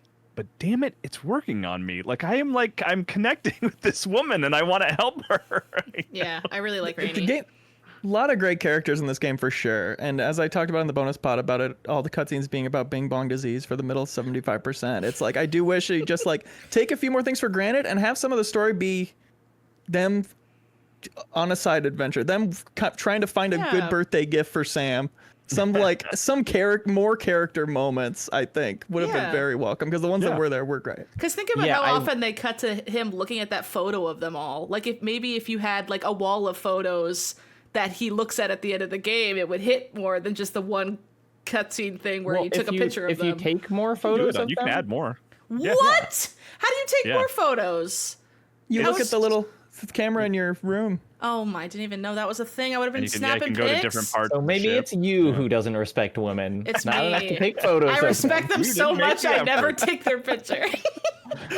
damn it, it's working on me. I'm connecting with this woman, and I want to help her. Yeah, I really like The Rainy. game, a lot of great characters in this game for sure. And as I talked about in the bonus pod about it, all the cutscenes being about Bing Bong disease for the middle 75%. It's like I do wish you just like take a few more things for granted and have some of the story be them on a side adventure, them trying to find a Yeah. good birthday gift for Sam. Some more character moments, I think, would have Yeah. been very welcome because the ones Yeah. that were there were great. Because think about Yeah, how I- often they cut to him looking at that photo of them all. Like if you had like a wall of photos that he looks at the end of the game, it would hit more than just the one cutscene thing where Well, you took a picture of if them. you take more Do photos it, of you them, can add more. What? How do you take Yeah. more photos? You How look is- at the little camera in your room. Oh my! I didn't even know that was a thing. I would have been And you snapping can go pics. to different parts. So of the maybe ship. it's you who doesn't respect women. It's not me. enough to take photos. I of respect them You so didn't make much. the I effort. never take their picture.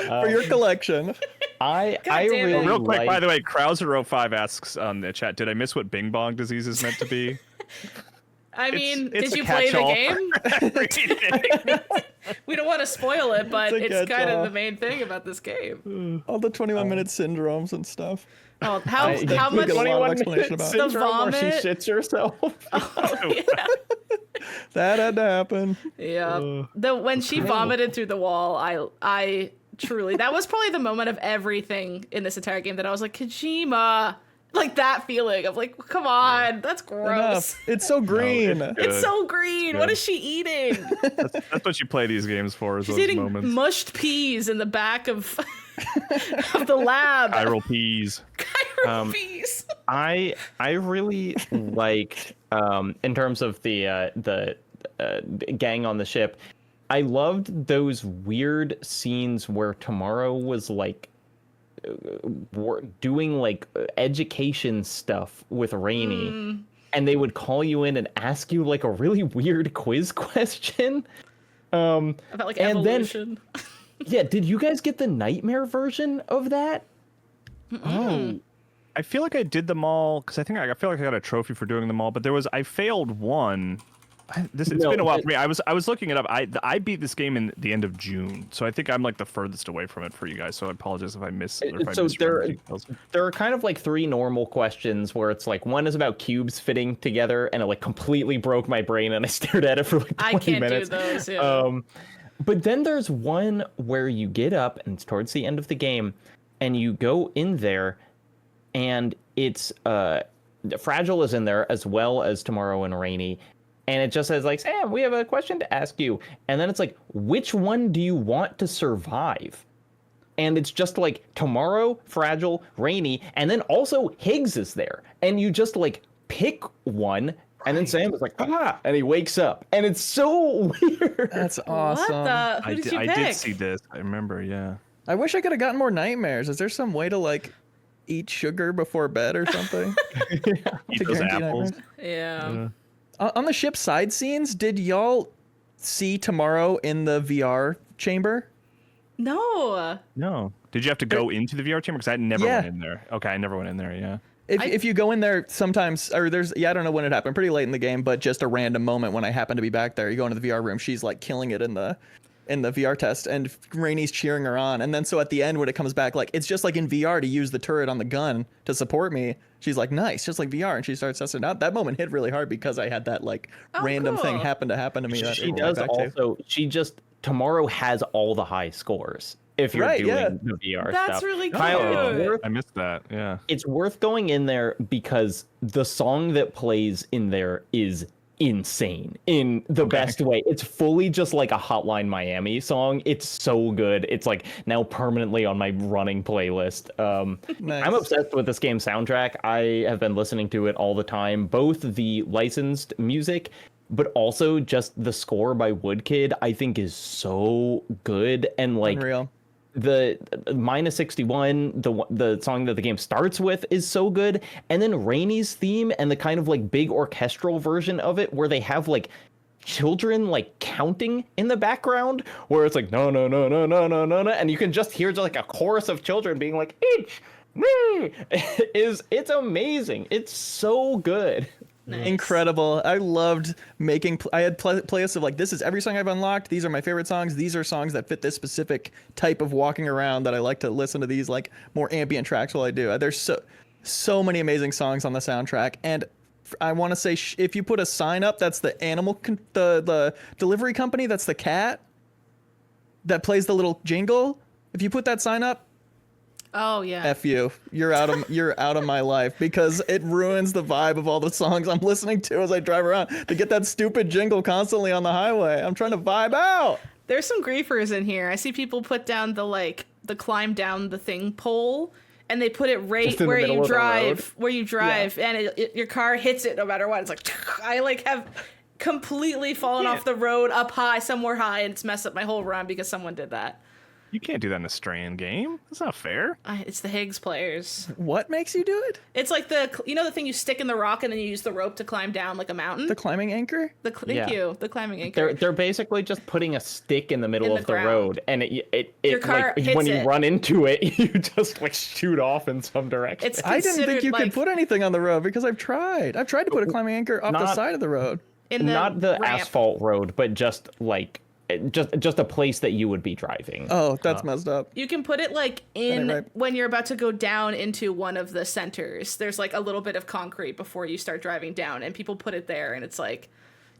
For your collection. I damn it. really Real quick, like, by the way, Krauser05 asks on the chat, did I miss what Bing Bong disease is meant to be? I mean, it's did a you play the catch-all. game? We don't want to spoil it, but It's a it's kind catch-all. of the main thing about this game. All the 21-minute syndromes and stuff. Oh, how I- how we much? get a lot of 21 explanation minute about it. syndrome where she vomit? shits herself. Oh, yeah. That had to happen. Yeah. When she vomited through the wall, I truly, that was probably the moment of everything in this entire game that I was like, Kojima. Like that feeling of like, come on, that's gross. Enough. It's so green. it's It's Good. so green. What Good. is she eating? That's what you play these games for, is She's those eating moments. mushed peas in the back of of the lab. Chiral peas. Chiral peas. I really liked in terms of the gang on the ship. I loved those weird scenes where Tomorrow was like doing like education stuff with Rainy, and they would call you in and ask you like a really weird quiz question. About like And then- evolution. Yeah, did you guys get the nightmare version of that? Oh, I feel like I did them all because I feel like I got a trophy for doing them all. But I failed one. It's No, been a while but- for me. I was looking it up. I beat this game in the end of June, so I think I'm like the furthest away from it for you guys. So I apologize if I miss. Or if I So misremember details. there are kind of like three normal questions where it's like one is about cubes fitting together, and it like completely broke my brain, and I stared at it for like 20 I can't minutes. do those. Yeah. But then there's one where you get up, and it's towards the end of the game, and you go in there, and it's Fragile is in there as well as Tomorrow and Rainy. And it just says like, Sam, we have a question to ask you. And then it's like, which one do you want to survive? And it's just like Tomorrow, Fragile, Rainy, and then also Higgs is there. And you just like pick one, and then Sam is like, and he wakes up. And it's so weird. That's awesome. What the? Who did you I pick? did see this. I remember. Yeah. I wish I could have gotten more nightmares. Is there some way to like eat sugar before bed or something? Eat To those guarantee apples. nightmares? Yeah. On the ship side scenes, did y'all see Tomorrow in the VR chamber? No. No. Did you have to go into the VR chamber? Because I never Yeah. went in there. Okay, I never went in there. Yeah. If you go in there sometimes, or I don't know when it happened, pretty late in the game, but just a random moment when I happened to be back there. You go into the VR room, she's like killing it in the VR test, and Rainy's cheering her on. And then so at the end when it comes back, like it's just like in VR to use the turret on the gun to support me. She's like, nice, just like VR, and she starts testing it out. That moment hit really hard because I had that like random thing cool. happen to me. That She it went does back to. also, Tomorrow has all the high scores. if you're Right, doing yeah. the VR That's stuff. really Kyle, cute. it's worth, I missed that. Yeah. it's worth going in there because the song that plays in there is insane in the best way. It's fully just like a Hotline Miami song. It's so good. It's like now permanently on my running playlist. Nice. I'm obsessed with this game's soundtrack. I have been listening to it all the time, both the licensed music but also just the score by Woodkid I think is so good. And like Unreal. the minus 61, the song that the game starts with is so good. And then Rainy's theme and the kind of like big orchestral version of it where they have like children like counting in the background where it's like no no no no no no no no, and you can just hear just like a chorus of children being like each me it's amazing. It's so good. Nice. Incredible. I loved making. I had playlists of like, this is every song I've unlocked. These are my favorite songs. These are songs that fit this specific type of walking around that I like to listen to these like more ambient tracks while I do. There's so many amazing songs on the soundtrack. And I want to say, if you put a sign up, that's the the delivery company. That's the cat that plays the little jingle. If you put that sign up, Oh yeah. F you. You're out of my life because it ruins the vibe of all the songs I'm listening to as I drive around to get that stupid jingle constantly on the highway. I'm trying to vibe out. There's some griefers in here. I see people put down the climb down the thing pole, and they put it right Just in the where middle you of the road. drive, and your car hits it no matter what. It's like I like have completely fallen off the road up high, somewhere high, and it's messed up my whole run because someone did that. You can't do that in a Strand game. That's not fair. It's the Higgs players. What makes you do it? It's like the thing you stick in the rock and then you use the rope to climb down like a mountain. The climbing anchor? Thank you, the climbing anchor. They're basically just putting a stick in the middle In the of the ground. road, and it Your car like hits when you it. run into it, you just like shoot off in some direction. It's I didn't think considered, you could like, put anything on the road because I've tried. I've tried to put a climbing anchor off the Not- side of the road. in the not the ramp. asphalt road, but just like just a place that you would be driving. Oh, that's messed up. You can put it like in right. when you're about to go down into one of the centers. There's like a little bit of concrete before you start driving down, and people put it there, and it's like,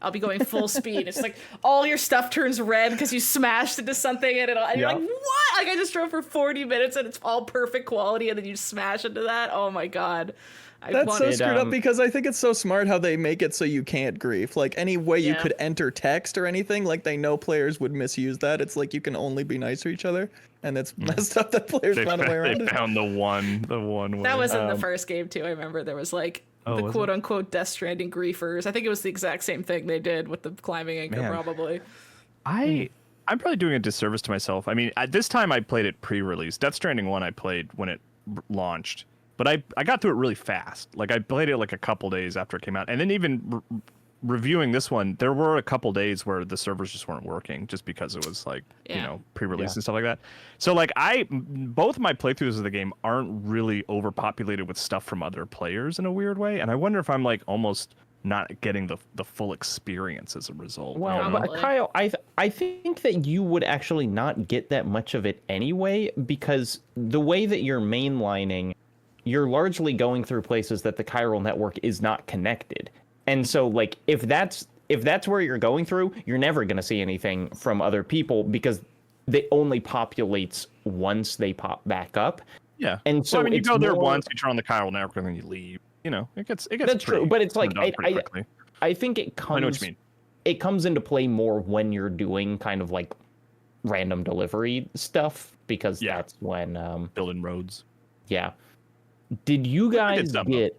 I'll be going full speed. It's like all your stuff turns red because you smashed into something, and you're Yeah. like, what? Like I just drove for 40 minutes, and it's all perfect quality, and then you smash into that. Oh my god. That's so It, screwed up um, because I think it's so smart how they make it so you can't grief. Like any way you Yeah. could enter text or anything, like they know players would misuse that. It's like you can only be nice to each other, and it's messed up that players They, found a way around they it. found the one way. That was in the first game too. I remember there was like the was it? quote unquote Death Stranding griefers. I think it was the exact same thing they did with the climbing anchor, Man. probably. I'm probably doing a disservice to myself. I mean, at this time I played it pre-release. Death Stranding 1 I played when it launched, but I got through it really fast. Like I played it like a couple days after it came out, and then even reviewing this one, there were a couple days where the servers just weren't working, just because it was like Yeah. pre-release Yeah. and stuff like that. So like both my playthroughs of the game aren't really overpopulated with stuff from other players in a weird way, and I wonder if I'm like almost not getting the full experience as a result. Well, you know? but Probably. Kyle, I think that you would actually not get that much of it anyway, because the way that you're mainlining, you're largely going through places that the chiral network is not connected. And so like if that's where you're going through, you're never going to see anything from other people because they only populates once they pop back up. Yeah. And so Well, I mean, you it's go there more- once, you turn on the chiral network, and then you leave. You know, it gets That's true, but it's like turned on pretty quickly. I think it I know what comes you mean. it comes into play more when you're doing kind of like random delivery stuff, because Yeah. that's when Building roads. yeah. Did you I did guys some, get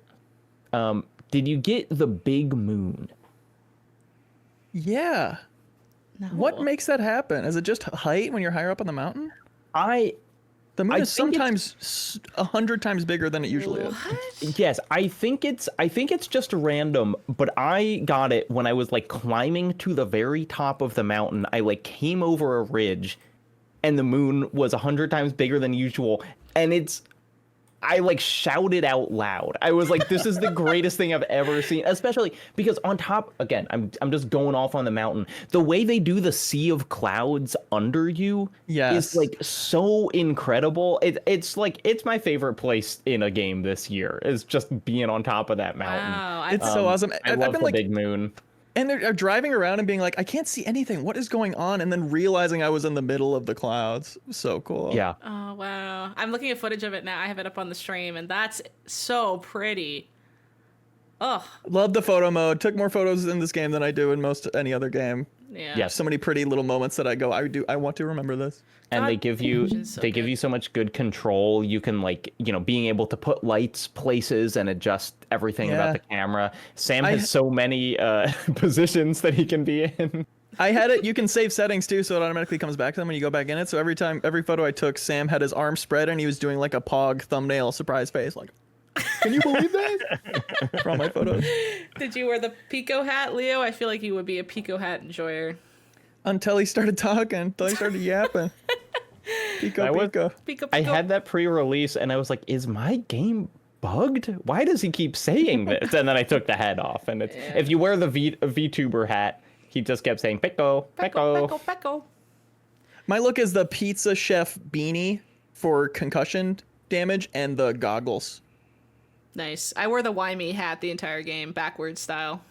did you get the big moon? Yeah. No. What makes that happen? Is it just height when you're higher up on the mountain? The moon I is think it's- sometimes 100 times bigger than it usually is. What? Yes, I think it's just random, but I got it when I was like climbing to the very top of the mountain. I like came over a ridge and the moon was 100 times bigger than usual, and I like shouted out loud. I was like, this is the greatest thing I've ever seen, especially because on top, again, I'm just going off on the mountain. The way they do the sea of clouds under you Yes. is like so incredible. It's like, it's my favorite place in a game this year, is just being on top of that mountain. Wow. It's so awesome. I I've love been the like big moon. And they're driving around and being like, I can't see anything. What is going on? And then realizing I was in the middle of the clouds. So cool. Yeah. Oh, wow. I'm looking at footage of it now. I have it up on the stream, and that's so pretty. Oh, Love the photo mode. Took more photos in this game than I do in most any other game. yeah. Yes. So many pretty little moments that I go, I want to remember this. And they God, give you Teleportation's so they give good. you so much good control. You can like, being able to put lights places and adjust everything Yeah. about the camera. Sam I- has so many positions that he can be in. I had it. You can save settings too, so it automatically comes back to them when you go back in it. So every photo I took, Sam had his arms spread and he was doing like a Pog thumbnail surprise face, like, can you believe that? For all my photos. Did you wear the Pico hat, Leo? I feel like you would be a Pico hat enjoyer. Until he started talking, until he started yapping. Pico, I was- Pico. Pico, I Pico. had that pre-release and I was like, is my game bugged? Why does he keep saying this? And then I took the hat off. And it's, Yeah. if you wear the VTuber hat, he just kept saying Pico, Pico. Pico, Pico. My look is the pizza chef beanie for concussion damage and the goggles. Nice. I wore the Why Me hat the entire game, backwards style.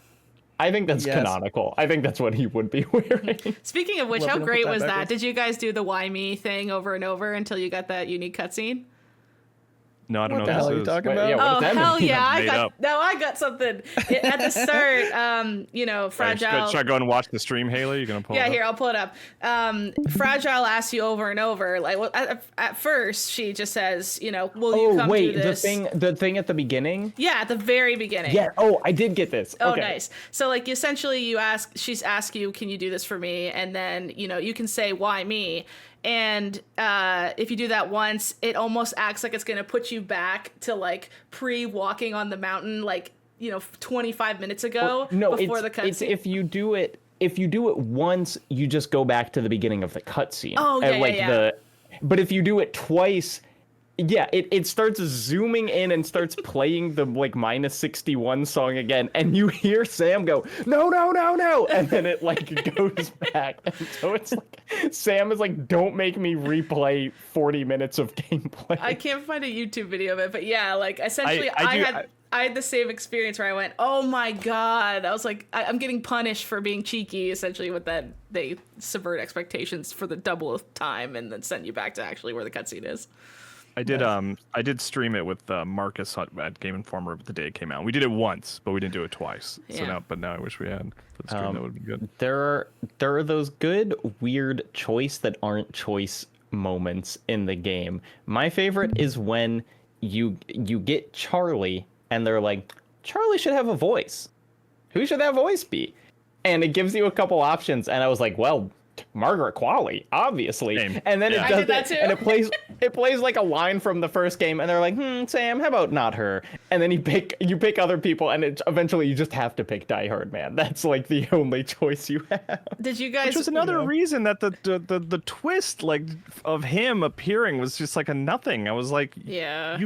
I think that's Yes. canonical. I think that's what he would be wearing. Speaking of which, Love how it, I'll great put that was that? backwards. Did you guys do the Why Me thing over and over until you got that unique cutscene? No, I don't What know the what hell this are you is. talking Wait, about? yeah, what Oh does that hell mean? yeah! Made up. I got something at the start. Right, Fragile. should I go and watch the stream, Haley? You gonna pull Yeah, it up? here, I'll pull it up. Fragile asks you over and over. Like, well, at first, she just says, will you Oh come wait, do this? the thing at the beginning. Yeah, at the very beginning. Yeah. Oh, I did get this. Oh, Okay. nice. So, like, essentially, she's asked you, can you do this for me? And then, you can say, why me? And if you do that once, it almost acts like it's going to put you back to, like, pre-walking on the mountain, like, 25 minutes ago No, before the it's cutscene. if you do it once, you just go back to the beginning of the cutscene. Oh, yeah, And, like yeah. but if you do it twice, yeah, it starts zooming in and starts playing the like -61 song again, and you hear Sam go, no, no, no, no, and then it like goes back. And so it's like Sam is like, don't make me replay 40 minutes of gameplay. I can't find a YouTube video of it, but yeah, like, essentially, I I had the same experience where I went, oh my god. I was like, I'm getting punished for being cheeky, essentially, with that they subvert expectations for the double of time and then send you back to actually where the cutscene is. I did stream it with Marcus at Game Informer the day it came out. We did it once, but we didn't do it twice. So Yeah. now I wish we had for the stream. That would be good. There are those good weird choice that aren't choice moments in the game. My favorite is when you get Charlie and they're like, Charlie should have a voice. Who should that voice be? And it gives you a couple options, and I was like, well, Margaret Qualley, obviously. Same. And then Yeah. it I does did that that, too. and it plays like a line from the first game, and they're like, Sam, how about not her? And then you pick other people, and eventually you just have to pick Die Hard Man. That's like the only choice you have. Did you guys? Which was another reason that the twist like of him appearing was just like a nothing. I was like, Yeah.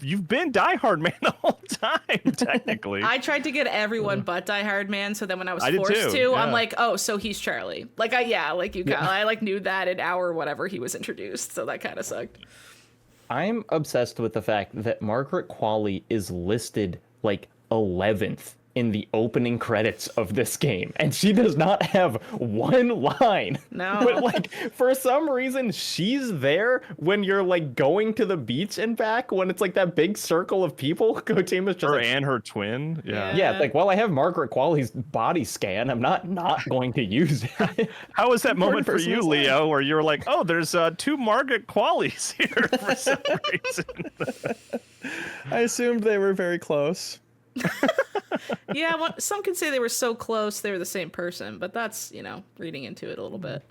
you've been Die Hard Man the whole time technically. I tried to get everyone but Die Hard Man, so then when I was I did forced too, to, I'm yeah. like, oh, so he's Charlie. Like, I like knew that an hour whatever he was introduced, so that kind of sucked. I'm obsessed with the fact that Margaret Qualley is listed like 11th in the opening credits of this game, and she does not have one line. No. But like for some reason she's there when you're like going to the beach and back, when it's like that big circle of people. Kojima's just her like, and her twin. Yeah. yeah, it's like, well, I have Margaret Qualley's body scan. I'm not going to use it. How was that moment for person you, was lying. Leo, where you were like, oh, there's two Margaret Qualleys here for some reason? I assumed they were very close. Yeah, well, some could say they were so close they were the same person, but that's, reading into it a little bit.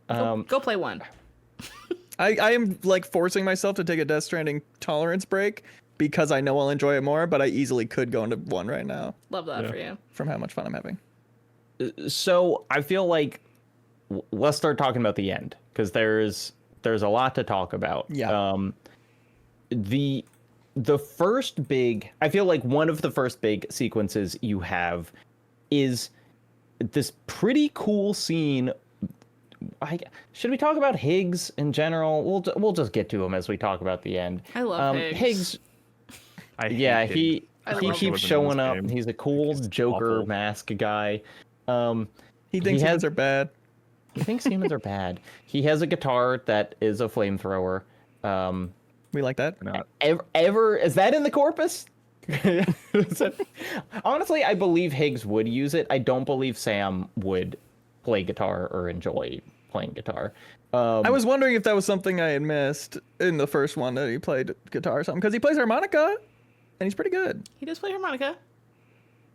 Go play one. I am like forcing myself to take a Death Stranding tolerance break because I know I'll enjoy it more, but I easily could go into one right now Love that for you. from how much fun I'm having. So I feel like let's start talking about the end, because there's a lot to talk about. Yeah. The first big, I feel like one of the first big sequences you have is this pretty cool scene. Should we talk about Higgs in general? We'll just get to him as we talk about the end. I love Higgs. Higgs. I hate Yeah, Higgs. I he love keeps wasn't in showing this up. game. He's a cool He's Joker awful. mask guy. He thinks humans are bad. He thinks humans are bad. He has a guitar that is a flamethrower. We like that. Not. Ever is that in the corpus? Honestly, I believe Higgs would use it. I don't believe Sam would play guitar or enjoy playing guitar. I was wondering if that was something I had missed in the first one, that he played guitar or something, because he plays harmonica and he's pretty good. He does play harmonica.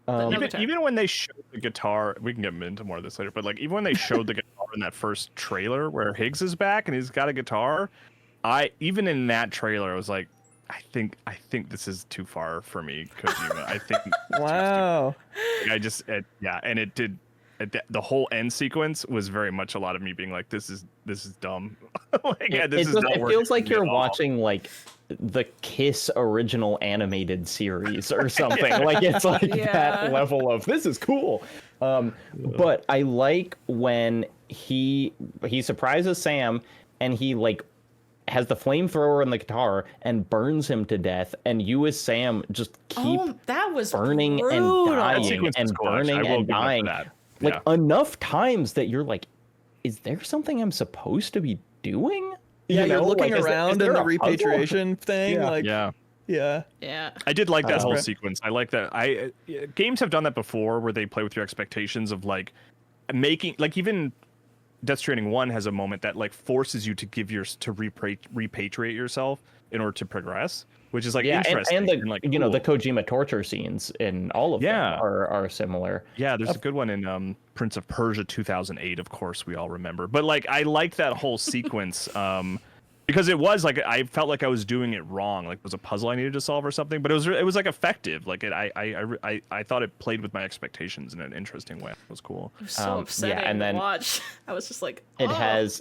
But no guitar. Even when they showed the guitar, we can get into more of this later, but like even when they showed the guitar in that first trailer where Higgs is back and he's got a guitar, even in that trailer I was like, I think this is too far for me, Kojima. I think Wow. and it did. The whole end sequence was very much a lot of me being like, this is dumb. Like, yeah, this is not it working feels like for me you're at all. watching like the Kiss original animated series or something. Like it's like Yeah. that level of this is cool. But I like when he surprises Sam and he like has the flamethrower and the guitar and burns him to death, and you as Sam just keep That was burning and brutal. That dying sequence was and cool, actually. I burning will and give up for dying. that. Like Yeah. enough times that you're like, is there something I'm supposed to be doing? Yeah, You you're know? looking Like, is around there in the a puzzle? repatriation thing. Yeah. Like, Yeah. yeah. Yeah. I did like that whole right. sequence. I like that. Games have done that before, where they play with your expectations of like making, like even Death Stranding 1 has a moment that like forces you to repatriate yourself in order to progress, which is like interesting. and the like, you know cool. the Kojima torture scenes in all of Yeah. them are similar. Yeah, there's a good one in Prince of Persia 2008, of course, we all remember. But like I like that whole sequence because it was like I felt like I was doing it wrong, like it was a puzzle I needed to solve or something, but it was like effective. Like I thought it played with my expectations in an interesting way. It was cool. It was so upsetting and then to watch. I was just like, It oh. has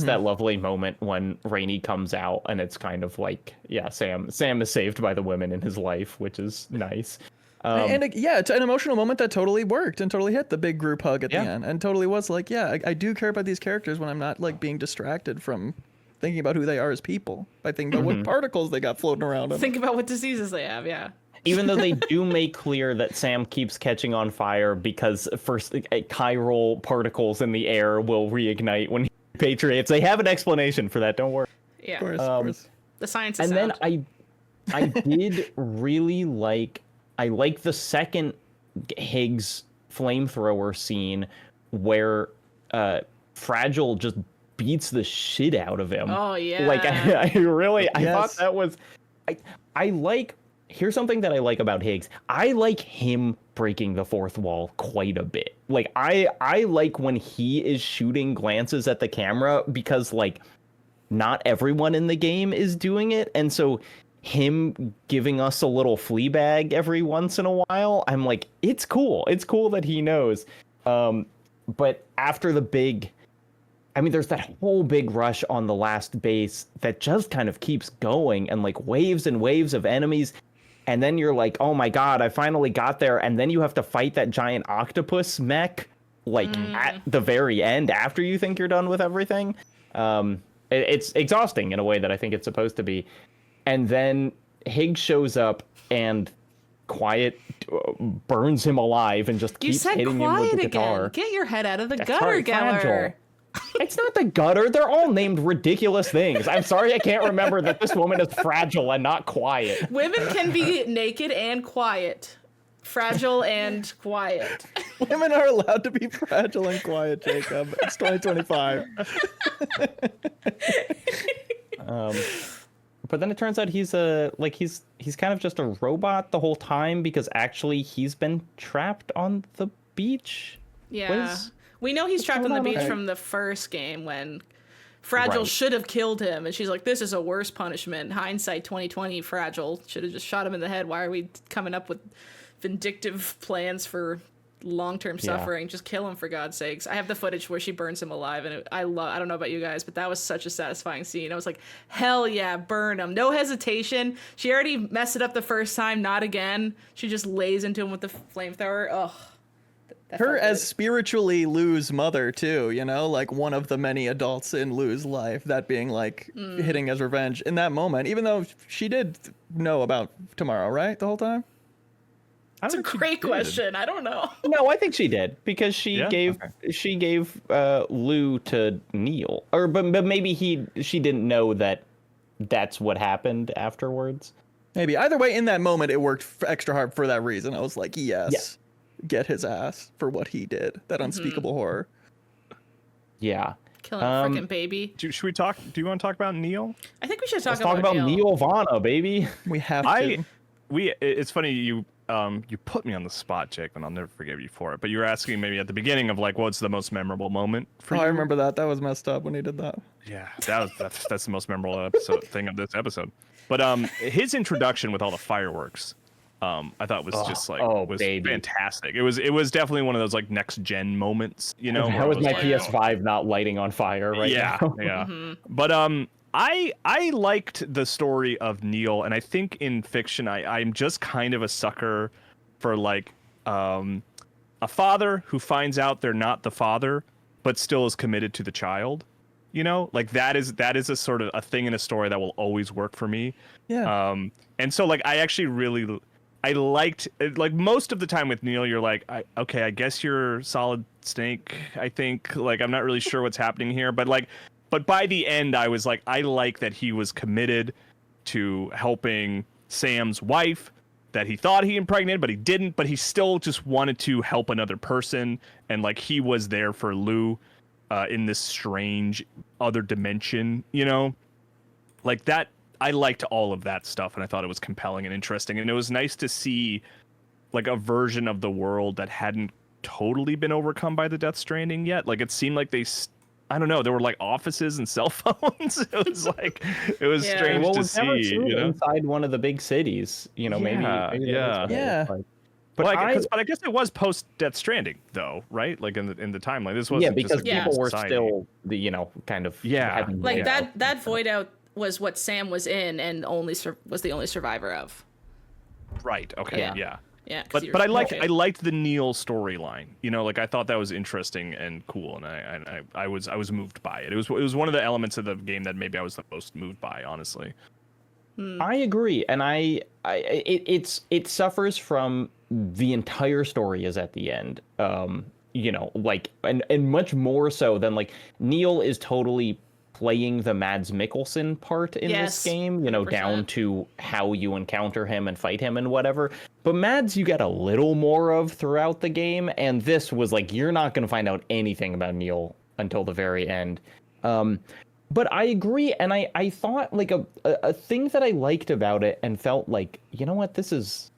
that lovely moment when Rainey comes out, and it's kind of like, yeah, Sam is saved by the women in his life, which is nice. It's an emotional moment that totally worked and totally hit the big group hug at the Yeah. end, and totally was like, yeah, I do care about these characters when I'm not like being distracted from thinking about who they are as people by thinking about what particles they got floating around them. Think about what diseases they have. Yeah. Even though they do make clear that Sam keeps catching on fire because first chiral particles in the air will reignite when he repatriates. They have an explanation for that. Don't worry. Yeah. Of course. The science is And then sound. I did really like the second Higgs flamethrower scene where Fragile just beats the shit out of him. Oh, yeah. Like I thought Yes. that was I like. Here's something that I like about Higgs. I like him breaking the fourth wall quite a bit. Like I like when he is shooting glances at the camera, because like not everyone in the game is doing it, and so him giving us a little Fleabag every once in a while, I'm like, it's cool. It's cool that he knows. But after the big, I mean, there's that whole big rush on the last base that just kind of keeps going, and like waves and waves of enemies. And then you're like, oh my God, I finally got there. And then you have to fight that giant octopus mech, like at the very end after you think you're done with everything. It's exhausting in a way that I think it's supposed to be. And then Higgs shows up and Quiet burns him alive and just You keeps said hitting him with quiet the again. guitar. Get your head out of the That's gutter, right, Geller. Fragile. It's not the gutter. They're all named ridiculous things. I'm sorry I can't remember that this woman is fragile and not quiet. Women can be naked and quiet. Fragile and quiet. Women are allowed to be fragile and quiet, Jacob. It's 2025. But then it turns out he's kind of just a robot the whole time, because actually he's been trapped on the beach. Yeah. We know he's trapped on the going on? beach Okay. from the first game when Fragile Right. should have killed him, and she's like, this is a worse punishment. Hindsight 2020, Fragile should have just shot him in the head. Why are we coming up with vindictive plans for long-term suffering? Just kill him, for God's sakes. I have the footage where she burns him alive, and I don't know about you guys, but that was such a satisfying scene. I was like, hell yeah, burn him. No hesitation. She already messed it up the first time, not again. She just lays into him with the flamethrower. Ugh. That Her felt as good. spiritually Lou's mother too, you know, like one of the many adults in Lou's life, that being like hitting as revenge in that moment, even though she did know about tomorrow, right? The whole time? It's a great question. I don't know. No, I think she did because she Yeah? gave Lou to Neil, but maybe she didn't know that that's what happened afterwards. Maybe. Either way, in that moment, it worked extra hard for that reason. I was like, yes, get his ass for what he did. That unspeakable horror. Yeah. Killing a freaking baby. Should we talk? Do you want to talk about Neil? I think we should Let's talk about Neil Vana, baby. We have to. It's funny you put me on the spot, Jake, and I'll never forgive you for it. But you were asking maybe at the beginning of like what's the most memorable moment for you? I remember that. That was messed up when he did that. Yeah, that's the most memorable thing of this episode. But his introduction with all the fireworks, I thought was just like fantastic. It was definitely one of those like next gen moments, you know. That was my PS5 not lighting on fire right now. Yeah. But I liked the story of Neil, and I think in fiction I'm just kind of a sucker for like a father who finds out they're not the father, but still is committed to the child. You know, like that is a sort of a thing in a story that will always work for me. Yeah. And so like I actually I liked like most of the time with Neil, you're like, okay, I guess you're Solid Snake. I think like I'm not really sure what's happening here, but by the end, I was like, I like that he was committed to helping Sam's wife that he thought he impregnated, but he didn't. But he still just wanted to help another person, and like he was there for Lou in this strange other dimension, you know, like that. I liked all of that stuff, and I thought it was compelling and interesting, and it was nice to see like a version of the world that hadn't totally been overcome by the Death Stranding yet. Like it seemed like I don't know, there were like offices and cell phones. It was like it was strange to see, you know, inside one of the big cities. You know, maybe yeah. But I guess it was post Death Stranding though, right? Like in the timeline, this was because people were still kind of like that void out was what Sam was in and was the only survivor of. Right. Okay. Yeah. Yeah. But I liked the Neil storyline. You know, like I thought that was interesting and cool, and I was moved by it. It was one of the elements of the game that maybe I was the most moved by, honestly. I agree, and it suffers from the entire story is at the end. You know, like and much more so than like Neil is totally playing the Mads Mikkelsen part in this game, you know, 100%. Down to how you encounter him and fight him and whatever. But Mads, you get a little more of throughout the game, and this was like, you're not going to find out anything about Neil until the very end. But I agree, and I thought like a thing that I liked about it and felt like, you know what, this is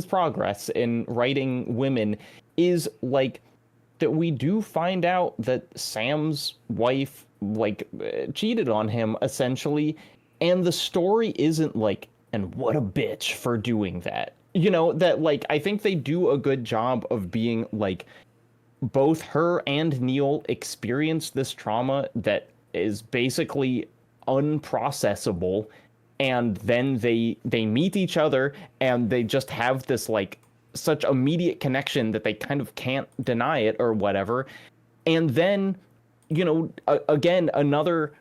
progress in writing women is like that we do find out that Sam's wife like cheated on him essentially, and the story isn't like, and what a bitch for doing that, you know, that like I think they do a good job of being like both her and Neil experience this trauma that is basically unprocessable, and then they meet each other and they just have this like such immediate connection that they kind of can't deny it or whatever. And then, you know, again, another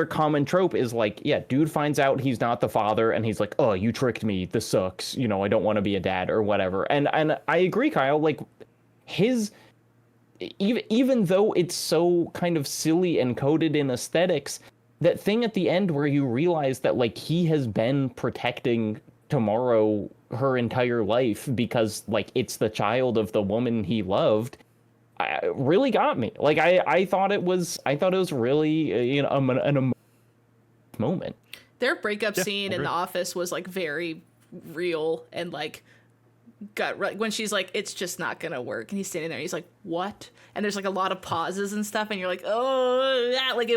common trope is like, yeah, dude finds out he's not the father and he's like, oh, you tricked me, this sucks, you know, I don't want to be a dad or whatever. And I agree, Kyle, like his even though it's so kind of silly and coded in aesthetics, that thing at the end where you realize that like he has been protecting Tomorrow her entire life because like it's the child of the woman he loved, really got me. Like I thought it was really you know an moment. Their breakup scene in the office was like very real and like when she's like, it's just not gonna work, and he's standing there and he's like, what? And there's like a lot of pauses and stuff, and you're like, oh yeah, like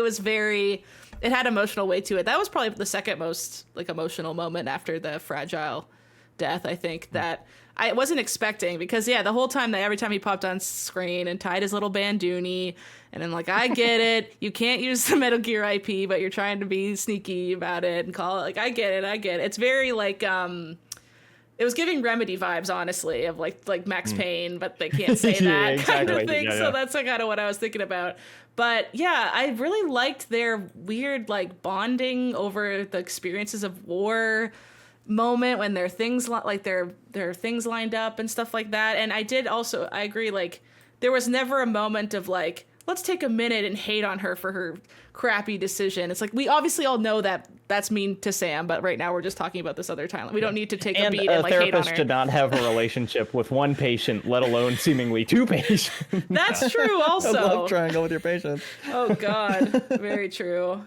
it had emotional weight to it. That was probably the second most like emotional moment after the fragile death, I think, that I wasn't expecting, because the whole time that every time he popped on screen and tied his little bandoonie, and then like, I get it, you can't use the Metal Gear IP, but you're trying to be sneaky about it and call it like, I get it. It's very like it was giving Remedy vibes, honestly, of like Max Payne, but they can't say that kind of thing. So that's kind of what I was thinking about. But yeah, I really liked their weird like bonding over the experiences of war. moment when their things like their things lined up and stuff like that. And I agree, like there was never a moment of like, let's take a minute and hate on her for her crappy decision. It's like, we obviously all know that that's mean to Sam, but right now we're just talking about this other time. We don't need to take a beat and like hate on therapist her. should not have a relationship with one patient, let alone seemingly two patients. That's true also. A love triangle with your patients. Oh God, very true.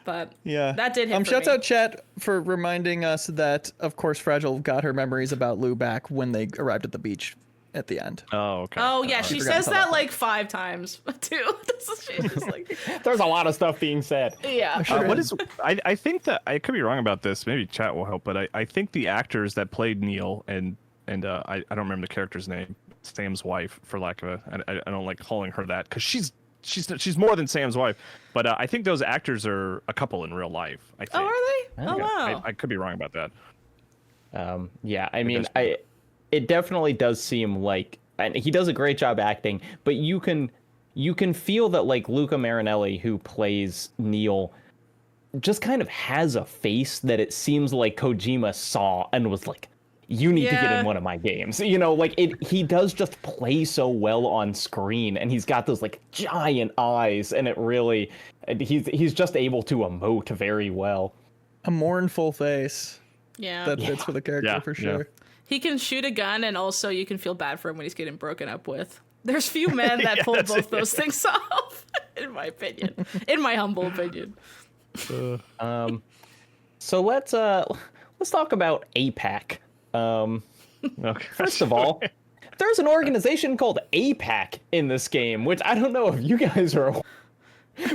But Yeah, that did hit for shouts me. out chat for reminding us that, of course, Fragile got her memories about Lou back when they arrived at the beach at the end. Oh, okay. Oh yeah, she forgot says to tell that that like 5 times too. She's just like, There's a lot of stuff being said. yeah. What is? I think that I could be wrong about this. Maybe chat will help, but I think the actors that played Neil and I don't remember the character's name, Sam's wife, for lack of I don't like calling her that because she's more than Sam's wife. But I think those actors are a couple in real life. I think. Oh, are they? Oh wow. I could be wrong about that. Yeah, I mean, it definitely does seem like, and he does a great job acting, but you can feel that like Luca Marinelli, who plays Neil, just kind of has a face that it seems like Kojima saw and was like, you need to get in one of my games. You know, like he does just play so well on screen, and he's got those like giant eyes, and it really, he's just able to emote very well. A mournful face. Yeah. That fits for the character for sure. Yeah. He can shoot a gun, and also you can feel bad for him when he's getting broken up with. There's few men that pull both those things off, in my opinion. In my humble opinion. So let's talk about APAC. Okay. First of all, there's an organization called APAC in this game, which I don't know if you guys are aware.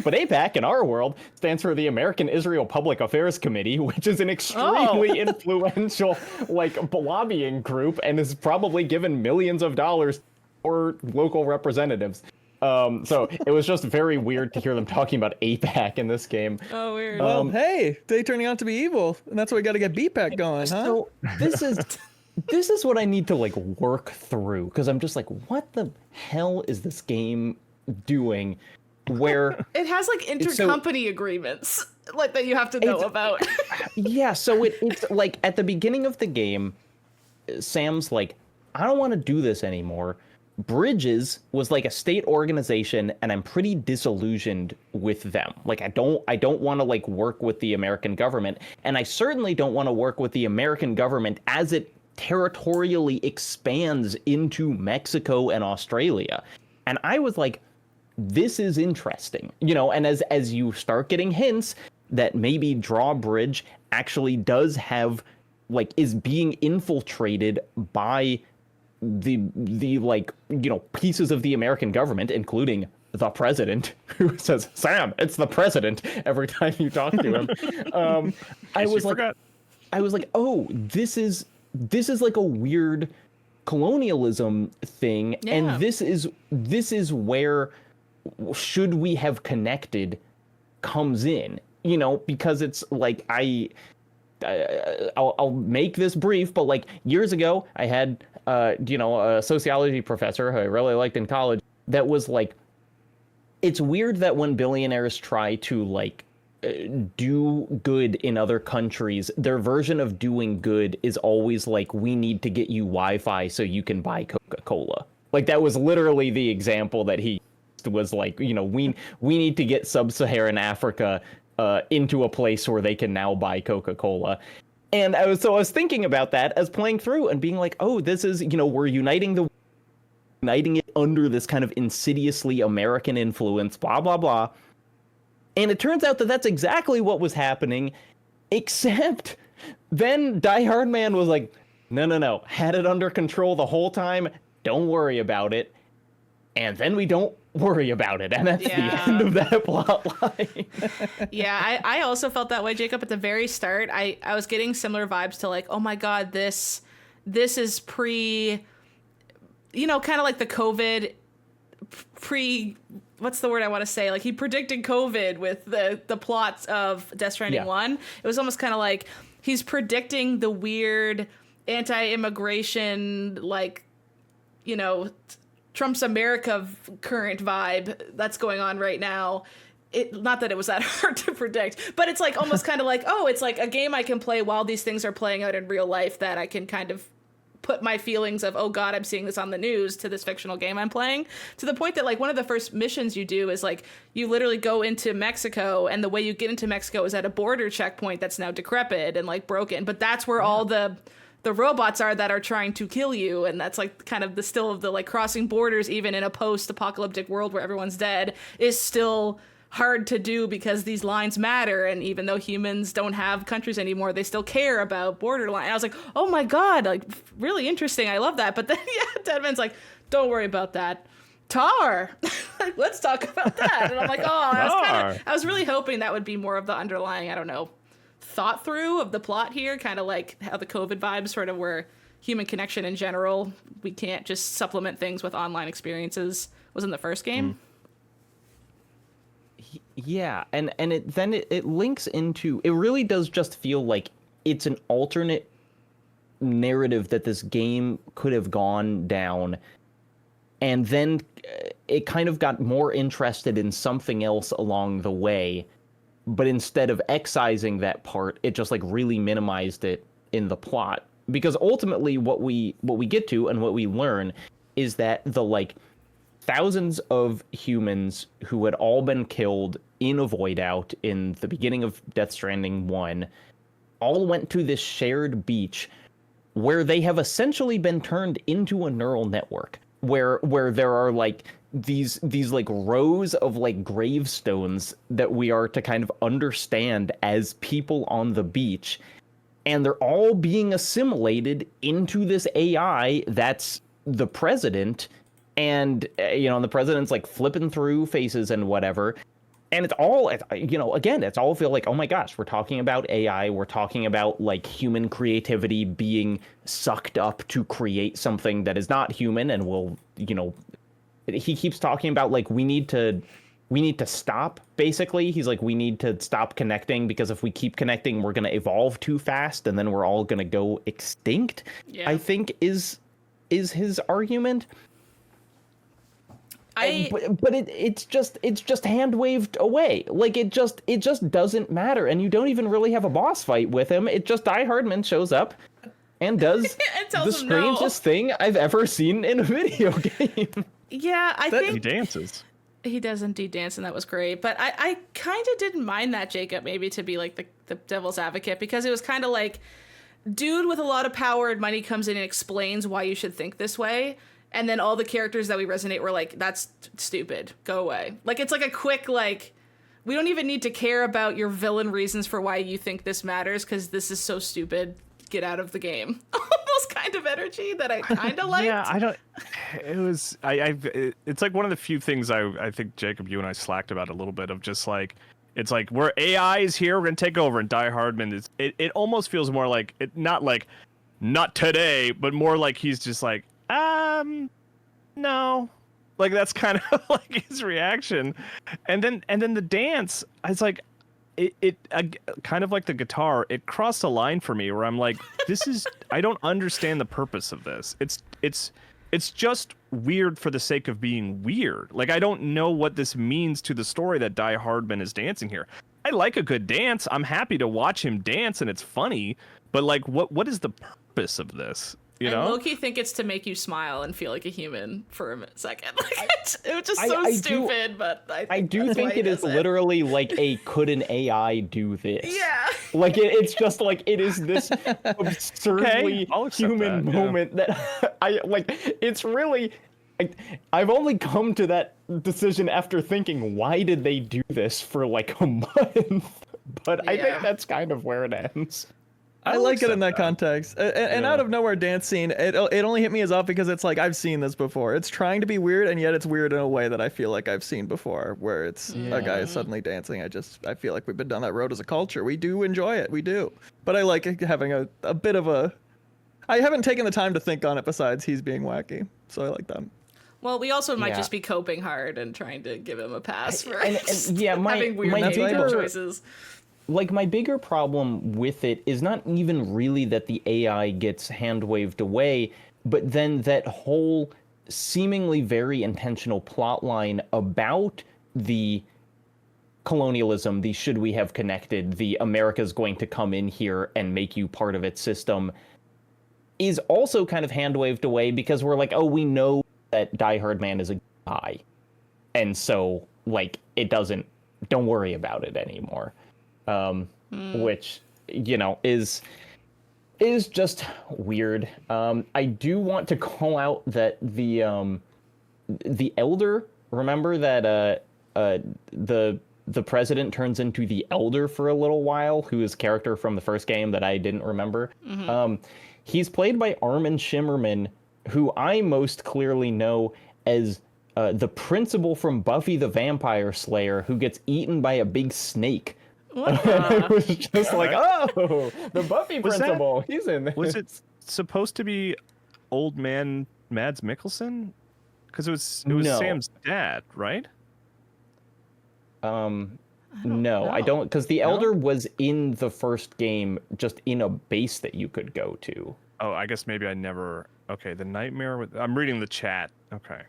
But APAC in our world stands for the American Israel Public Affairs Committee, which is an extremely influential like lobbying group and is probably given millions of dollars for local representatives. So it was just very weird to hear them talking about APAC in this game. Oh, weird. Well, hey, they turning out to be evil, and that's why we got to get BPAC going, huh? So this is what I need to like work through, because I'm just like, what the hell is this game doing? Where It has like intercompany agreements like that you have to know about. yeah, so it's like at the beginning of the game, Sam's like, I don't want to do this anymore. Bridges was like a state organization, and I'm pretty disillusioned with them. Like I don't want to like work with the American government, and I certainly don't want to work with the American government as it territorially expands into Mexico and Australia. And I was like, this is interesting, you know, and as you start getting hints that maybe Drawbridge actually does have, like, is being infiltrated by the like, you know, pieces of the American government, including the president, who says, Sam, it's the president, every time you talk to him. I was like, oh, this is like a weird colonialism thing. Yeah. And this is where should we have connected comes in, you know, because it's like I'll make this brief, but like years ago I had a sociology professor who I really liked in college that was like, it's weird that when billionaires try to like do good in other countries, their version of doing good is always like, we need to get you Wi-Fi so you can buy Coca-Cola. Like that was literally the example that he was like, you know, we need to get sub-Saharan Africa into a place where they can now buy Coca-Cola. And I was thinking about that as playing through and being like, oh, this is, you know, we're uniting it under this kind of insidiously American influence, blah, blah, blah. And it turns out that that's exactly what was happening, except then Die Hard Man was like, no, had it under control the whole time, don't worry about it. And then we don't worry about it, and that's the end of that plot line. Yeah, I also felt that way, Jacob. At the very start, I was getting similar vibes to like, oh my god, this is pre, you know, kind of like the COVID pre, what's the word I want to say? Like he predicted COVID with the plots of Death Stranding 1. It was almost kind of like he's predicting the weird anti-immigration, like, you know, Trump's America current vibe that's going on right now. not that it was that hard to predict, but it's like almost kind of like, oh, it's like a game I can play while these things are playing out in real life that I can kind of put my feelings of, oh God, I'm seeing this on the news to this fictional game I'm playing, to the point that like one of the first missions you do is like you literally go into Mexico, and the way you get into Mexico is at a border checkpoint that's now decrepit and like broken, but that's where all the robots are that are trying to kill you, and that's like kind of the still of the like crossing borders even in a post-apocalyptic world where everyone's dead is still hard to do because these lines matter, and even though humans don't have countries anymore, they still care about borderline. I was like, oh my God, like really interesting. I love that. But then Deadman's like, don't worry about that. Tar. Like, let's talk about that. And I'm like, oh, I was really hoping that would be more of the underlying, I don't know, thought through of the plot here, kind of like how the COVID vibes sort of were human connection in general. We can't just supplement things with online experiences was in the first game. Yeah, and it links into, it really does just feel like it's an alternate narrative that this game could have gone down, and then it kind of got more interested in something else along the way, but instead of excising that part, it just like really minimized it in the plot. Because ultimately what we get to and what we learn is that the like thousands of humans who had all been killed in a void out in the beginning of Death Stranding 1 all went to this shared beach where they have essentially been turned into a neural network where there are like these like rows of like gravestones that we are to kind of understand as people on the beach, and they're all being assimilated into this AI that's the president. And, the president's like flipping through faces and whatever. And it's all, again, it's all feel like, oh my gosh, we're talking about AI. We're talking about like human creativity being sucked up to create something that is not human. And will, he keeps talking about like, we need to stop, basically. He's like, we need to stop connecting, because if we keep connecting, we're going to evolve too fast and then we're all going to go extinct, I think is his argument. But it's just hand waved away. Like it just doesn't matter, and you don't even really have a boss fight with him. It just Die Hardman shows up and does the strangest thing I've ever seen in a video game. Yeah, I think he dances. He does indeed dance, and that was great. But I kind of didn't mind that, Jacob, maybe to be like the devil's advocate, because it was kind of like, dude with a lot of power and money comes in and explains why you should think this way. And then all the characters that we resonate were like, that's stupid. Go away. Like, it's like a quick, like, we don't even need to care about your villain reasons for why you think this matters, because this is so stupid. Get out of the game. Almost kind of energy that I kind of liked. Yeah, it's like one of the few things I think, Jacob, you and I slacked about a little bit, of just like, it's like, we're AI is here, we're going to take over, and Die Hardman it almost feels more like, not today, but more like he's just like, no, like that's kind of like his reaction. And then the dance, it's like, it kind of like the guitar, it crossed a line for me where I'm like, I don't understand the purpose of this. It's just weird for the sake of being weird. Like, I don't know what this means to the story that Die Hardman is dancing here. I like a good dance. I'm happy to watch him dance, and it's funny, but like, what is the purpose of this? I low-key think it's to make you smile and feel like a human for a second. Like, it was just so stupid, but I do think it is literally like a, could an AI do this? Yeah. Like, it's just like, it is this absurdly human moment that I, like, it's really, I've only come to that decision after thinking, why did they do this for like a month? But I think that's kind of where it ends. I like it in that context. And out of nowhere dance scene, it only hit me as off because it's like, I've seen this before. It's trying to be weird, and yet it's weird in a way that I feel like I've seen before, where it's a guy suddenly dancing. I feel like we've been down that road as a culture. We do enjoy it. We do. But I like having a bit of a... I haven't taken the time to think on it besides he's being wacky. So I like that. Well, we also might just be coping hard and trying to give him a pass for my having weird choices. Like, my bigger problem with it is not even really that the AI gets hand-waved away, but then that whole seemingly very intentional plot line about the colonialism, the should we have connected, the America's going to come in here and make you part of its system, is also kind of hand waved away because we're like, oh, we know that Die Hard Man is a guy. And so, like, don't worry about it anymore. Which, is just weird. I do want to call out that the Elder, remember that the president turns into the Elder for a little while, who is a character from the first game that I didn't remember. He's played by Armin Shimmerman, who I most clearly know as the principal from Buffy the Vampire Slayer, who gets eaten by a big snake. It was just like, oh, the Buffy principal. He's in this. Was it supposed to be old man Mads Mikkelsen? Because it was No. Sam's dad, right? No, I don't, because the Elder was in the first game, just in a base that you could go to. Oh, I guess maybe I never. Okay, the nightmare with. I'm reading the chat. Okay,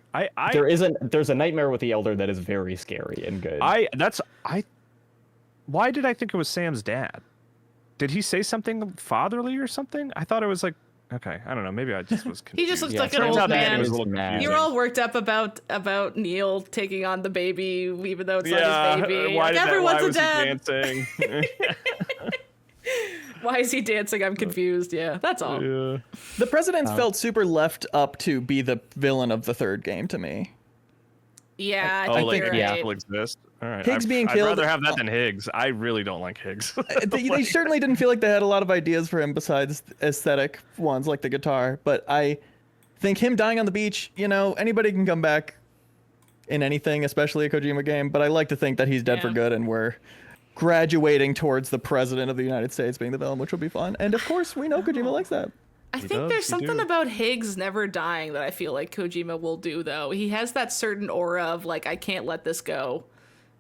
There's a nightmare with the Elder that is very scary and good. Why did I think it was Sam's dad? Did he say something fatherly or something? I thought it was like. Okay, I don't know. Maybe I just was confused. He just looks like an turns old out that man. it was a little confusing. You're all worked up about Neil taking on the baby, even though it's not his baby. Why Like, did everyone's why a was he dad. dancing? Why is he dancing? I'm confused. Yeah, that's all. Yeah. The president's felt super left up to be the villain of the third game to me. Yeah, I Oh, think like you're yeah. right. people exist. All right. Higgs being I'd killed- rather have that than Higgs. I really don't like Higgs. They certainly didn't feel like they had a lot of ideas for him besides aesthetic ones like the guitar. But I think him dying on the beach, anybody can come back in anything, especially a Kojima game. But I like to think that he's dead for Yeah. good and we're graduating towards the president of the United States being the villain, which will be fun. And of course, we know Kojima likes that. I He think does, there's he something do. about Higgs never dying that I feel like Kojima will do, though. He has that certain aura of, like, I can't let this go.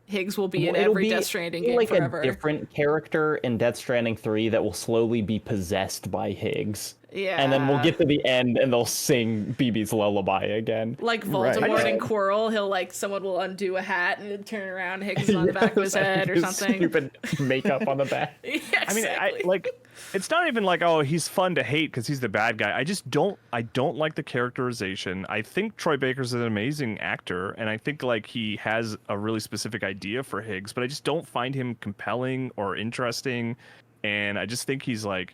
Higgs will be in It'll every be Death Stranding game like forever. a different character in Death Stranding 3 that will slowly be possessed by Higgs. Yeah. And then we'll get to the end and they'll sing BB's lullaby again. Like Right. Voldemort and Quirrell, someone will undo a hat and turn around, Higgs is on the back of his head or His something. Stupid makeup on the back. Yeah, I mean, exactly. it's not even like, oh, he's fun to hate because he's the bad guy. I don't like the characterization. I think Troy Baker's an amazing actor, and I think like he has a really specific idea for Higgs, but I just don't find him compelling or interesting, and I just think he's like,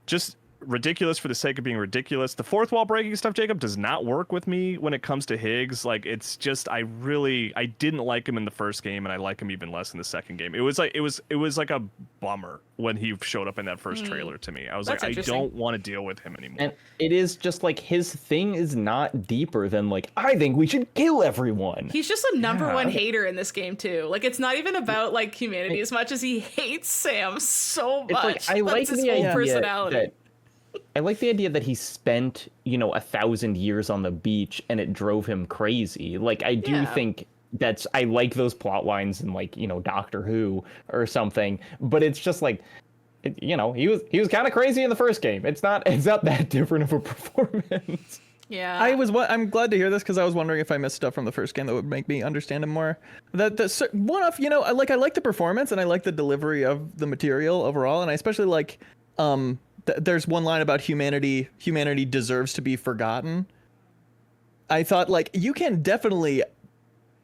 just ridiculous for the sake of being ridiculous. The fourth wall breaking stuff, Jacob, does not work with me when it comes to Higgs. Like, it's just I didn't like him in the first game, and I like him even less in the second game. It was like a bummer when he showed up in that first trailer to me. I was That's like, I interesting. don't want to deal with him anymore. And it is just like his thing is not deeper than like, I think we should kill everyone. He's just a number one hater in this game, too. Like, it's not even about, like, humanity as much as he hates Sam so It's much. like, I like That's his the whole idea personality. that I like the idea that he spent, 1,000 years on the beach and it drove him crazy. Like, I do Yeah. think I like those plot lines in like, Doctor Who or something, but it's just like, he was kind of crazy in the first game. It's not that different of a performance. Yeah. I'm glad to hear this because I was wondering if I missed stuff from the first game that would make me understand him more. One off, I like the performance and I like the delivery of the material overall, and I especially like there's one line about humanity deserves to be forgotten. I thought, like, you can definitely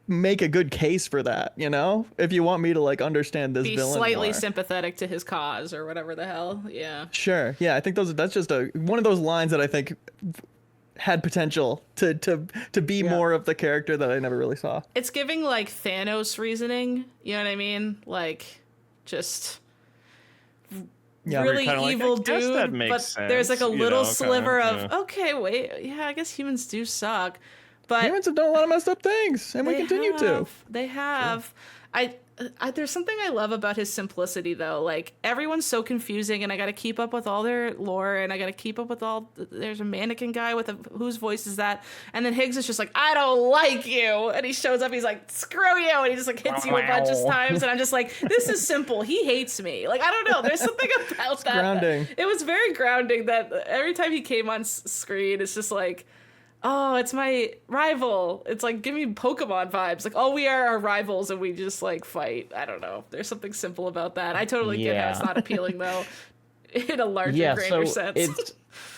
make a good case for that, if you want me to like understand this Be villain slightly more. sympathetic to his cause or whatever the hell. Yeah. Sure. Yeah, I think that's just one of those lines that I think had potential to be more of the character that I never really saw. It's giving, like, Thanos reasoning. You know what I mean? Like, just Yeah. really Kinda like, evil I guess dude, that makes but there's like a sense, little kinda, sliver of yeah. okay, wait, yeah, I guess humans do suck, but Humans have done a lot of messed up things, and we continue to. They have. There's something I love about his simplicity, though. Like, everyone's so confusing, and I got to keep up with all their lore, and I got to keep up with all. There's a mannequin guy with whose voice is that? And then Higgs is just like, I don't like you, and he shows up. He's like, screw you, and he just like hits you a bunch of times, and I'm just like, this is simple. He hates me. Like, I don't know. There's something about that. grounding. It was very grounding that every time he came on screen, it's just like, oh, it's my rival. It's like, give me Pokemon vibes. Like, oh, we are our rivals and we just like fight. I don't know. There's something simple about that. I totally get how it's Yeah. not appealing though, in a larger, grander sense. It's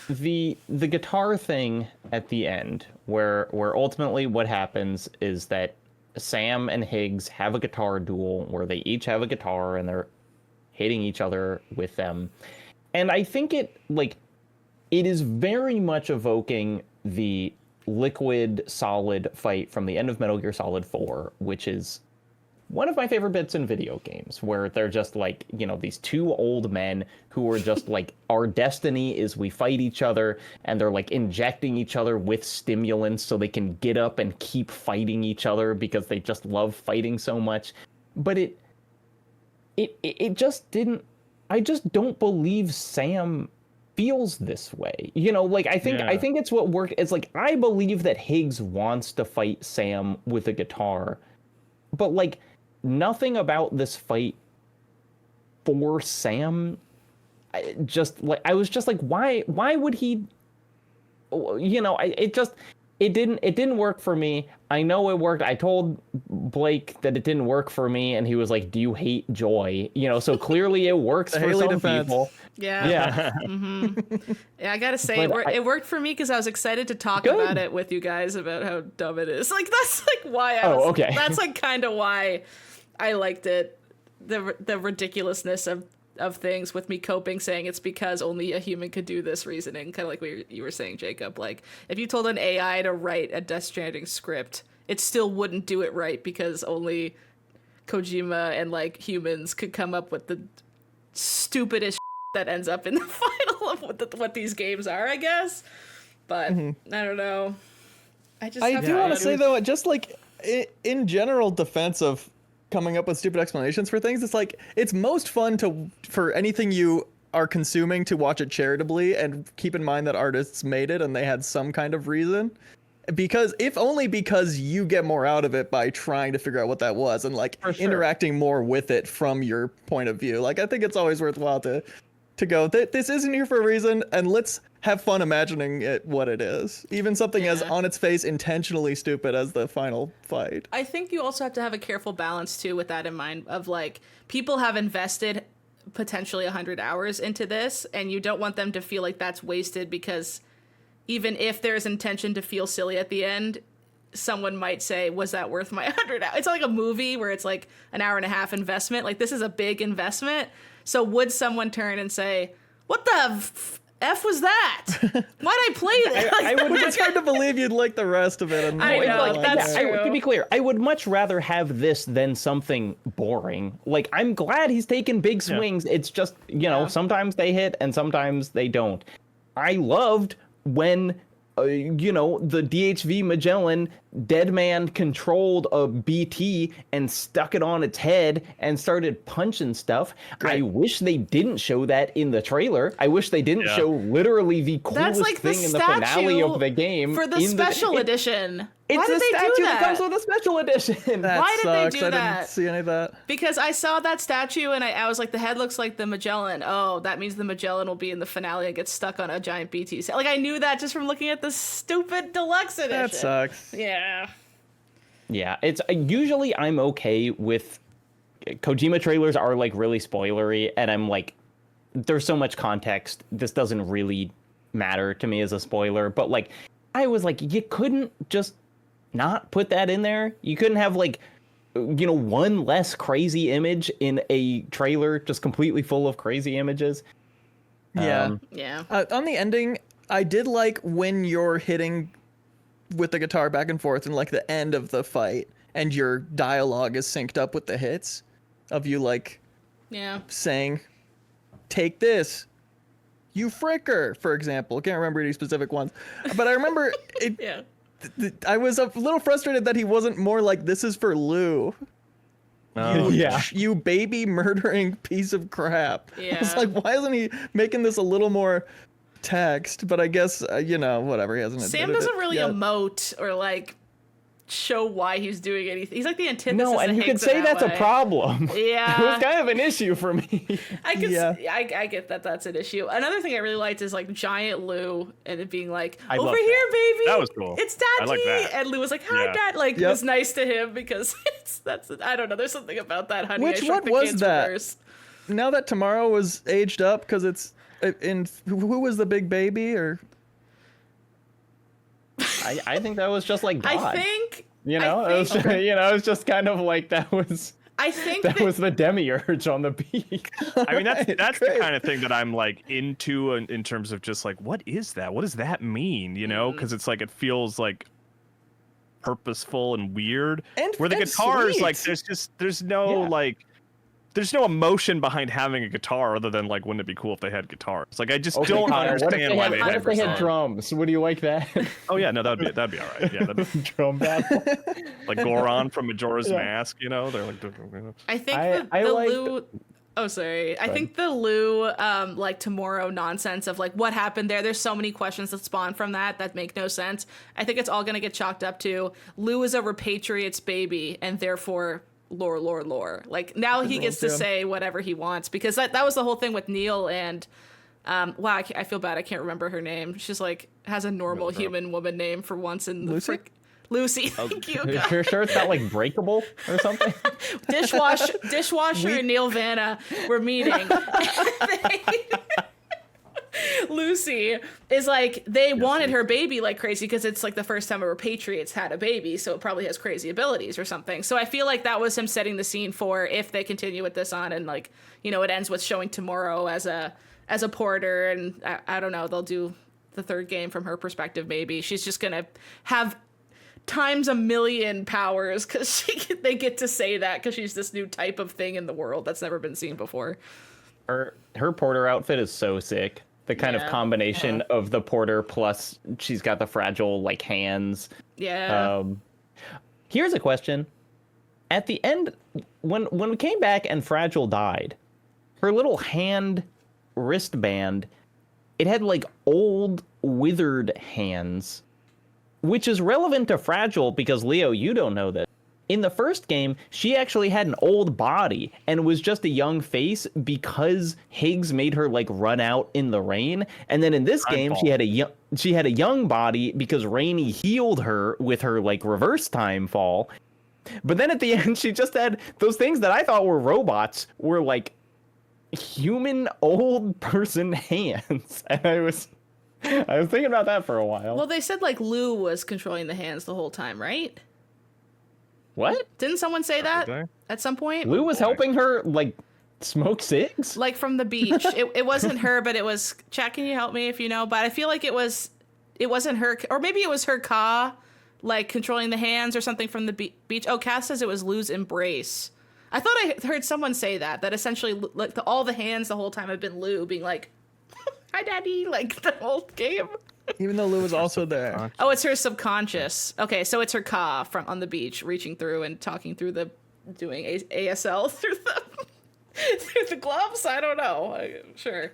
the guitar thing at the end, where ultimately what happens is that Sam and Higgs have a guitar duel where they each have a guitar and they're hitting each other with them. And I think it is very much evoking the liquid solid fight from the end of Metal Gear Solid 4, which is one of my favorite bits in video games, where they're just like, these two old men who are just like, our destiny is we fight each other, and they're like injecting each other with stimulants so they can get up and keep fighting each other because they just love fighting so much. But it just didn't, I just don't believe Sam feels this way. I think it's what worked. It's like, I believe that Higgs wants to fight Sam with a guitar, but like, nothing about this fight for Sam. I was just like, why would he? It didn't work for me. I know it worked. I told Blake that it didn't work for me, and he was like, "Do you hate joy?" So clearly it works for Haley some defense. people. Yeah. Yeah. Yeah, I gotta say, But it worked for me because I was excited to talk Good. about it with you guys about how dumb it is. Like, that's like why I Oh, was, okay. That's like kind of why I liked it. The ridiculousness of things, with me coping saying it's because only a human could do this reasoning, kind of like what you were saying, Jacob. Like, if you told an AI to write a Death Stranding script, it still wouldn't do it right because only Kojima and like humans could come up with the stupidest that ends up in the final of what these games are, I guess. But I don't know. I do want to say though, just like in general defense of coming up with stupid explanations for things, it's like, it's most fun for anything you are consuming to watch it charitably and keep in mind that artists made it and they had some kind of reason. Because if only because you get more out of it by trying to figure out what that was and like interacting more with it from your point of view. Like, I think it's always worthwhile to go, this isn't here for a reason, and let's have fun imagining it what it is. Even something as on its face intentionally stupid as the final fight. I think you also have to have a careful balance too with that in mind, of like, people have invested potentially 100 hours into this, and you don't want them to feel like that's wasted, because even if there's intention to feel silly at the end, someone might say, was that worth my 100 hours? It's not like a movie where it's like an hour and a half investment. Like, this is a big investment. So would someone turn and say, what the F was that? Why'd I play that? It's hard to believe you'd like the rest of it. And I know, that's true. To be clear, I would much rather have this than something boring. Like, I'm glad he's taking big swings. It's just, sometimes they hit and sometimes they don't. I loved when the DHV Magellan dead man controlled a BT and stuck it on its head and started punching stuff. Great. I wish they didn't show that in the trailer. I wish they didn't show literally the coolest thing in the finale of the game for the special edition. Why did they do that? That comes with a special edition. Why did they do that? I didn't see any of that. Because I saw that statue and I was like, the head looks like the Magellan. Oh, that means the Magellan will be in the finale and get stuck on a giant BT. Like, I knew that just from looking at the stupid deluxe edition. That sucks. Yeah. Yeah, it's usually I'm okay with Kojima trailers are like really spoilery, and I'm like, there's so much context. This doesn't really matter to me as a spoiler. But like, I was like, you couldn't just not put that in there. You couldn't have like, one less crazy image in a trailer just completely full of crazy images. Yeah. Yeah. On the ending, I did like when you're hitting with the guitar back and forth and like the end of the fight and your dialogue is synced up with the hits of you like saying, take this, you fricker, for example. Can't remember any specific ones, but I remember it. I was a little frustrated that he wasn't more like, this is for Lou. You baby murdering piece of crap. Yeah. I was like, why isn't he making this a little more text? But I guess, whatever. He hasn't. Sam doesn't really emote or like show why he's doing anything. He's like the antithesis. No, and of you could Higgs in say that that's way. a problem. Yeah. It was kind of an issue for me. I could. Yeah. I get that that's an issue. Another thing I really liked is like giant Lou and it being like, I over love here, baby. That was cool. It's I Daddy. like that. And Lou was like, hi, Yeah. Dad. Like, Yep. was nice to him because I don't know. There's something about that, honey. Which I Shrunk what the was Kids that? reverse. Now that Tomorrow was aged up, because it's in who was the big baby or I think that was just like God. I think. You know, I it was think- just, you know, it was just kind of like that was I think that was the demiurge on the beach. I mean, that's the Great. kind of thing that I'm like into in terms of just like, what is that? What does that mean? You know, because it's like it feels like purposeful and weird. And- Where the and guitars, sweet. like, there's no Yeah. like. There's no emotion behind having a guitar other than like, wouldn't it be cool if they had guitars? Like, I just Okay, don't Connor, understand why they what if they had guitars. drums? Would you like that? Oh yeah, no, that'd be all right. Yeah, Drum battle. like Goron from Majora's Yeah. Mask. You know, they're like. I think I the liked- Lou. Oh, sorry. I think the Lou, like tomorrow nonsense of like what happened there. There's so many questions that spawn from that make no sense. I think it's all gonna get chalked up to Lou is a repatriate's baby and therefore lore. Like now he gets to too. say whatever he wants because that was the whole thing with Neil and. Wow, I feel bad. I can't remember her name. She's like has a normal Really? human woman name for once in the Lucy? Lucy. Thank you. God. You're sure it's not like breakable or something? Dishwasher and Neil Vanna were meeting. Lucy is like they wanted her baby like crazy because it's like the first time a repatriate's had a baby, so it probably has crazy abilities or something. So I feel like that was him setting the scene for if they continue with this on and like it ends with showing Tomorrow as a porter and I don't know, they'll do the third game from her perspective. Maybe she's just gonna have times a million powers because they get to say that because she's this new type of thing in the world that's never been seen before. Her porter outfit is so sick. The kind of Yeah. combination of the porter plus she's got the fragile like hands. Yeah. Here's a question. At the end, when we came back and Fragile died, her little hand wristband, it had like old withered hands, which is relevant to Fragile because Leo, you don't know this. In the first game, she actually had an old body and was just a young face because Higgs made her like run out in the rain. And then in this game, she had a young body because Rainy healed her with her like reverse time fall. But then at the end, she just had those things that I thought were robots were like human old person hands. And I was thinking about that for a while. Well, they said like Lou was controlling the hands the whole time, right? What? Didn't someone say that they? at some point? Lou was helping her like smoke cigs? Like from the beach. It wasn't her, but it was. Chat, can you help me if you know? But I feel like it wasn't her, or maybe it was her Ka, like controlling the hands or something from the beach. Oh, Cass says it was Lou's embrace. I thought I heard someone say that essentially like all the hands the whole time have been Lou being like, "Hi, Daddy," like the whole game. even though Lou was also there. Oh, it's her subconscious. Okay, so it's her Ka from on the beach, reaching through and talking through doing ASL through the gloves. I don't know. Sure.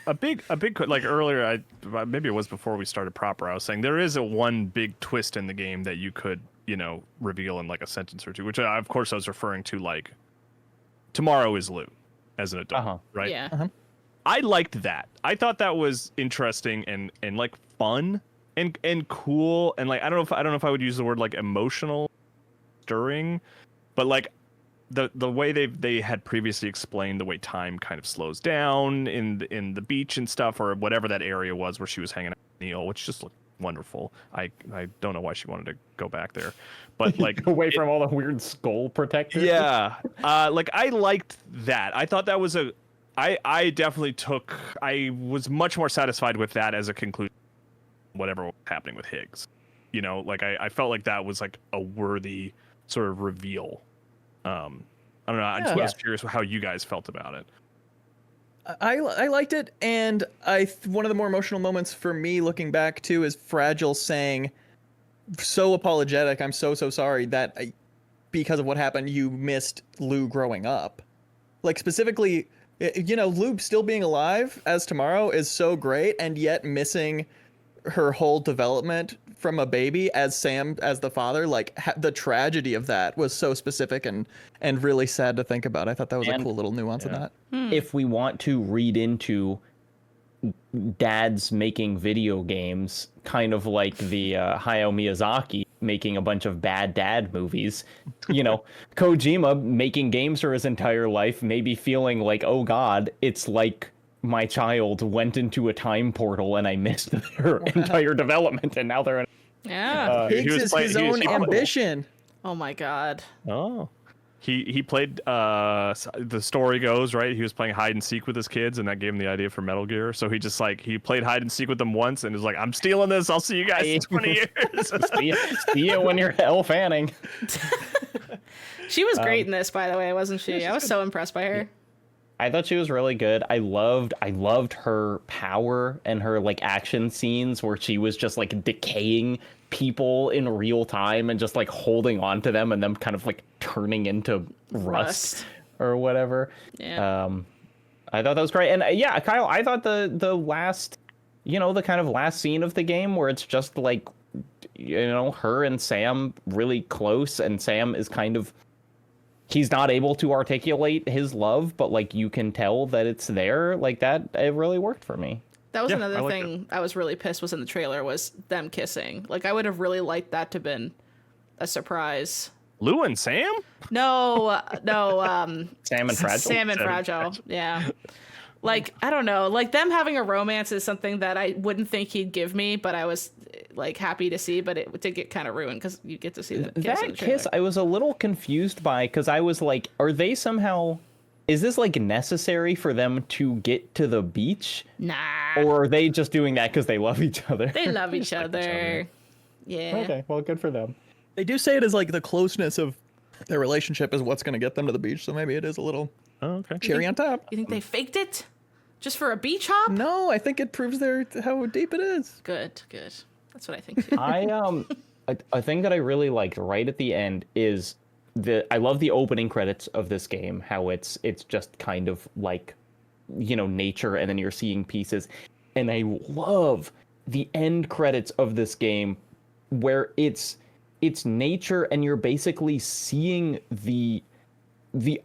A big like earlier, maybe it was before we started proper. I was saying there is one big twist in the game that you could reveal in like a sentence or two, which of course I was referring to like Tomorrow is Lou as an adult, right? Yeah. I liked that. I thought that was interesting and like fun and cool and like I don't know if I would use the word like emotional, stirring, but like the way they had previously explained the way time kind of slows down in the beach and stuff or whatever that area was where she was hanging out with Neil, which just looked wonderful. I don't know why she wanted to go back there, but like away from all the weird skull protectors. yeah, like I liked that. I thought that was I definitely I was much more satisfied with that as a conclusion, whatever was happening with Higgs. Like I felt like that was like a worthy sort of reveal. I don't know. I just was curious how you guys felt about it. I liked it, and one of the more emotional moments for me looking back too is Fragile saying, so apologetic, I'm so sorry that because of what happened you missed Lou growing up. Like specifically, Lou still being alive as Tomorrow is so great, and yet missing her whole development from a baby as Sam as the father, like the tragedy of that was so specific and really sad to think about. I thought that was a And- cool little nuance in that. If we want to read into dads making video games, kind of like the Hayao Miyazaki making a bunch of bad dad movies, Kojima making games for his entire life, maybe feeling like, oh God, it's like my child went into a time portal and I missed their entire development, and now they're in. Yeah. Higgs is his own ambition. Oh my god. Oh. He played, the story goes, right? He was playing hide and seek with his kids, and that gave him the idea for Metal Gear. So he just he played hide and seek with them once and was like, I'm stealing this. I'll see you guys in 20 years. See you when you're Elle Fanning. She was great in this, by the way, wasn't she? I was so impressed by her. I thought she was really good. I loved her power and her action scenes where she was just decaying people in real time and just holding on to them and them kind of turning into rust or whatever. Yeah. I thought that was great. And yeah, Kyle, I thought the last, the kind of last scene of the game where it's just her and Sam really close, and Sam is kind of, he's not able to articulate his love, but you can tell that it's there. That it really worked for me. That was another thing I was really pissed was in the trailer was them kissing. I would have really liked that to have been a surprise. Lou and Sam? No, Sam and Fragile. Sam and Fragile. Yeah. I don't know. Them having a romance is something that I wouldn't think he'd give me, but I was happy to see, but it did get kind of ruined because you get to see the kiss. That kiss I was a little confused by, because I was like, are they somehow, is this necessary for them to get to the beach? Nah. Or are they just doing that because they love each other? They love each other. Yeah. Okay, well, good for them. They do say it is the closness of their relationship is what's going to get them to the beach, so maybe it is a little cherry on top. You think they faked it? Just for a beach hop? No, I think it proves how deep it is. Good. That's what I think too. A thing that I really liked right at the end is I love the opening credits of this game, how it's just kind of nature, and then you're seeing pieces. And I love the end credits of this game where it's nature and you're basically seeing the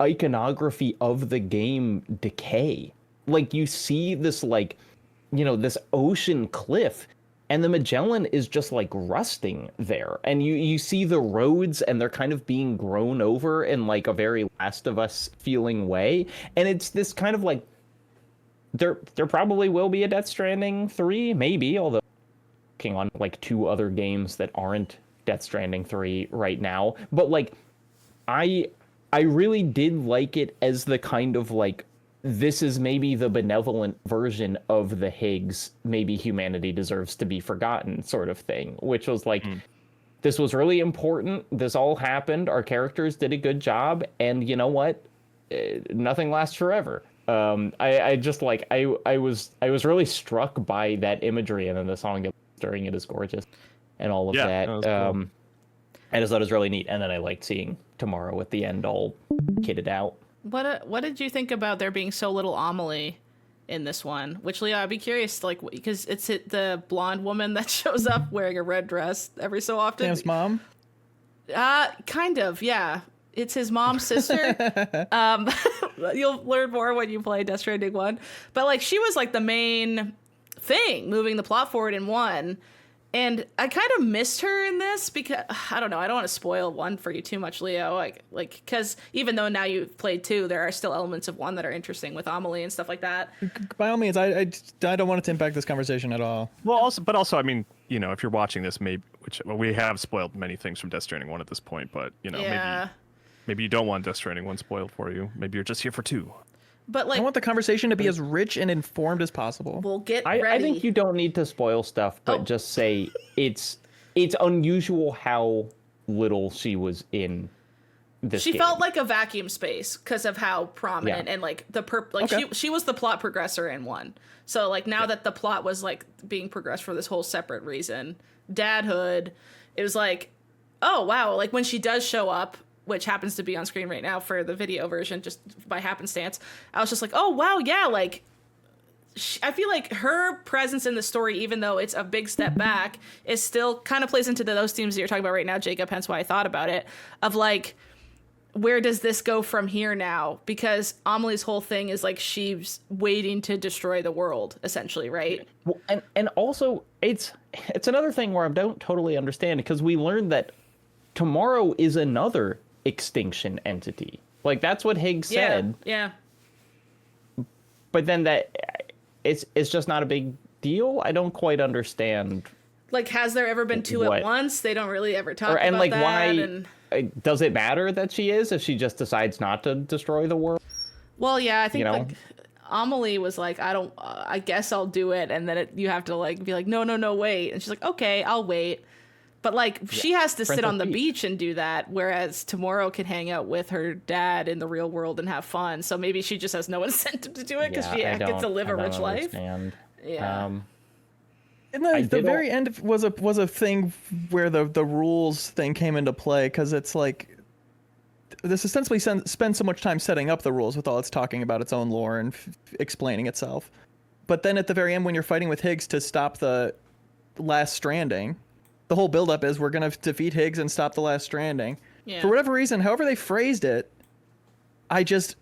iconography of the game decay. You see this this ocean cliff, and the Magellan is just rusting there, and you see the roads and they're kind of being grown over in a very Last of Us feeling way. And it's this kind of there probably will be a Death Stranding 3, maybe, although working on 2 other games that aren't Death Stranding 3 right now. But I really did like it as the kind of this is maybe the benevolent version of the Higgs, maybe humanity deserves to be forgotten sort of thing, which was this was really important. This all happened. Our characters did a good job. And you know what? Nothing lasts forever. I just I was really struck by that imagery, and then the song during it is gorgeous and all of that. Cool. I just thought it was really neat. And then I liked seeing Tomorrow at the end all kitted out. What did you think about there being so little Amelie in this one? Which, Leah, I'd be curious, because it's the blonde woman that shows up wearing a red dress every so often. Sam's mom? Kind of, yeah. It's his mom's sister. You'll learn more when you play Death Stranding 1. But, she was, the main thing moving the plot forward in 1. And I kind of missed her in this because, I don't know, I don't want to spoil 1 for you too much, Leo. Because even though now you've played 2, there are still elements of 1 that are interesting with Amelie and stuff like that. By all means, I don't want it to impact this conversation at all. Well, also, I mean, if you're watching this, maybe, we have spoiled many things from Death Stranding 1 at this point, but, maybe you don't want Death Stranding 1 spoiled for you. Maybe you're just here for 2. But I want the conversation to be as rich and informed as possible. We'll get ready. I think you don't need to spoil stuff, but just say it's unusual how little she was in this game. She felt like a vacuum space because of how prominent and she was the plot progressor in 1. So now that the plot was being progressed for this whole separate reason, dadhood, it was oh wow, when she does show up, which happens to be on screen right now for the video version, just by happenstance, I was just oh wow, yeah, I feel like her presence in the story, even though it's a big step back, is still kind of plays into those themes that you're talking about right now, Jacob, hence why I thought about it, of like, where does this go from here now? Because Amelie's whole thing is like she's waiting to destroy the world, essentially, right? Well, and also it's another thing where I don't totally understand, because we learned that tomorrow is another extinction entity. Like, that's what Higgs said. Yeah. But then it's just not a big deal. I don't quite understand. Like, has there ever been two at once? They don't really ever talk about and like that. why And does it matter that she is if she just decides not to destroy the world? well, yeah, I think You know? like Amelie was like, I guess I'll do it, and then you have to like be like, no, wait, and she's like, okay, I'll wait. But like she has to sit on the beach and do that, whereas Tomorrow can hang out with her dad in the real world and have fun. So maybe she just has no incentive to do it because she gets to live a rich life. Yeah. And the very end was a thing where the rules thing came into play, because it's like this ostensibly spends so much time setting up the rules with all it's talking about its own lore and explaining itself. But then at the very end, when you're fighting with Higgs to stop the last Stranding, the whole buildup is we're going to defeat Higgs and stop the last Stranding. Yeah. For whatever reason, however they phrased it, I just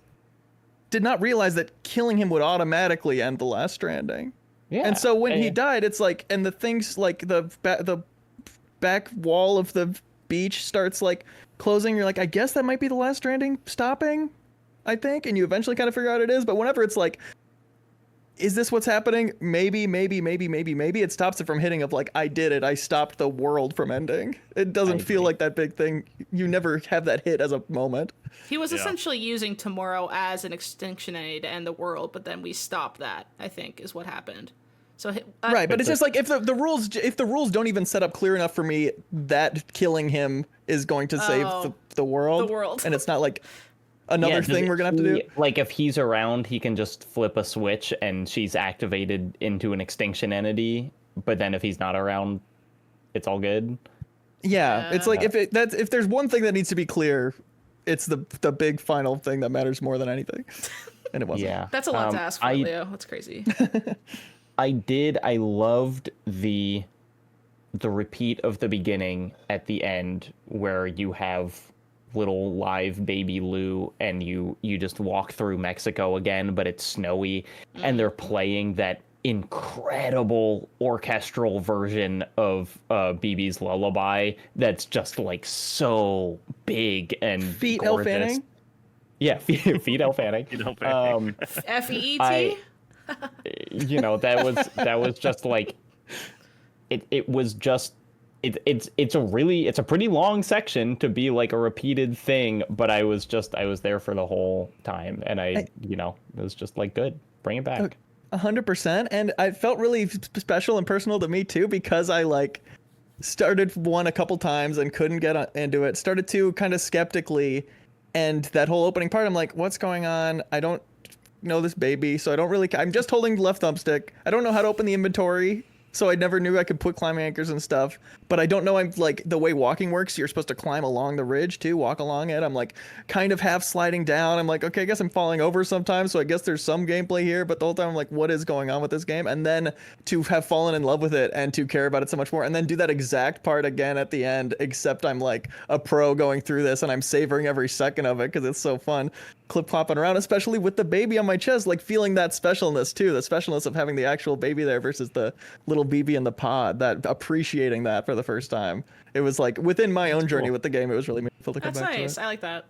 did not realize that killing him would automatically end the last Stranding. Yeah. And so when he died, it's like, and the things like the back wall of the beach starts like closing. You're like, I guess that might be the last Stranding stopping, I think. And you eventually kind of figure out it is. But whenever it's like, is this what's happening? Maybe. It stops it from hitting of like, I did it. I stopped the world from ending. It doesn't feel like that big thing. You never have that hit as a moment. He was essentially using Tomorrow as an extinction aid to end the world, but then we stopped that, I think, is what happened. So right, but it's just like if the rules don't even set up clear enough for me that killing him is going to save the world. The world. And it's not like another thing we're gonna have to do. Like, if he's around, he can just flip a switch and she's activated into an extinction entity. But then if he's not around, it's all good. Yeah, it's like if there's one thing that needs to be clear, it's the big final thing that matters more than anything. And it wasn't. Yeah, that's a lot to ask for, Leo. That's crazy. I loved the repeat of the beginning at the end, where you have little live baby Lou and you just walk through Mexico again, but it's snowy, and they're playing that incredible orchestral version of BB's Lullaby that's just like so big and Feet gorgeous. Elle Fanning? Yeah, feet Elle Fanning. FEET? That was just like it was just it's a pretty long section to be like a repeated thing, but I was there for the whole time, and it was just like, good, bring it back. 100%. And I felt really special and personal to me too, because I like started one a couple times and couldn't get into it, started two kind of skeptically, and that whole opening part, I'm like, what's going on? I don't know this baby, so I'm just holding the left thumbstick. I don't know how to open the inventory, so I never knew I could put climbing anchors and stuff. But I don't know, I'm like, the way walking works, you're supposed to climb along the ridge too, walk along it. I'm like kind of half sliding down. I'm like, okay, I guess I'm falling over sometimes, so I guess there's some gameplay here. But the whole time I'm like, what is going on with this game? And then to have fallen in love with it and to care about it so much more, and then do that exact part again at the end, except I'm like a pro going through this and I'm savoring every second of it because it's so fun. Clip clopping around, especially with the baby on my chest, like feeling that specialness too, the specialness of having the actual baby there versus the little BB in the pod, that appreciating that for the first time. It was like within my own journey with the game, it was really meaningful to come back to it. That's nice. I like that.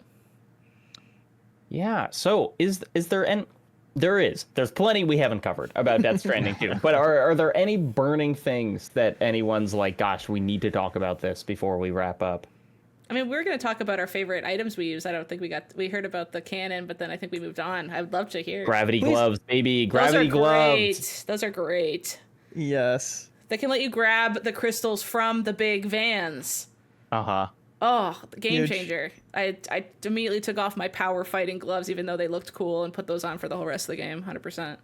Yeah. So is there there's plenty we haven't covered about Death Stranding 2, but are there any burning things that anyone's like, gosh, we need to talk about this before we wrap up? I mean, we're going to talk about our favorite items we use. I don't think we heard about the cannon, but then I think we moved on. I would love to hear. Gravity gloves, baby. Gravity gloves. Those are great. Yes. They can let you grab the crystals from the big vans. Uh-huh. Oh, game Huge. changer. I immediately took off my power fighting gloves, even though they looked cool, and put those on for the whole rest of the game, 100%.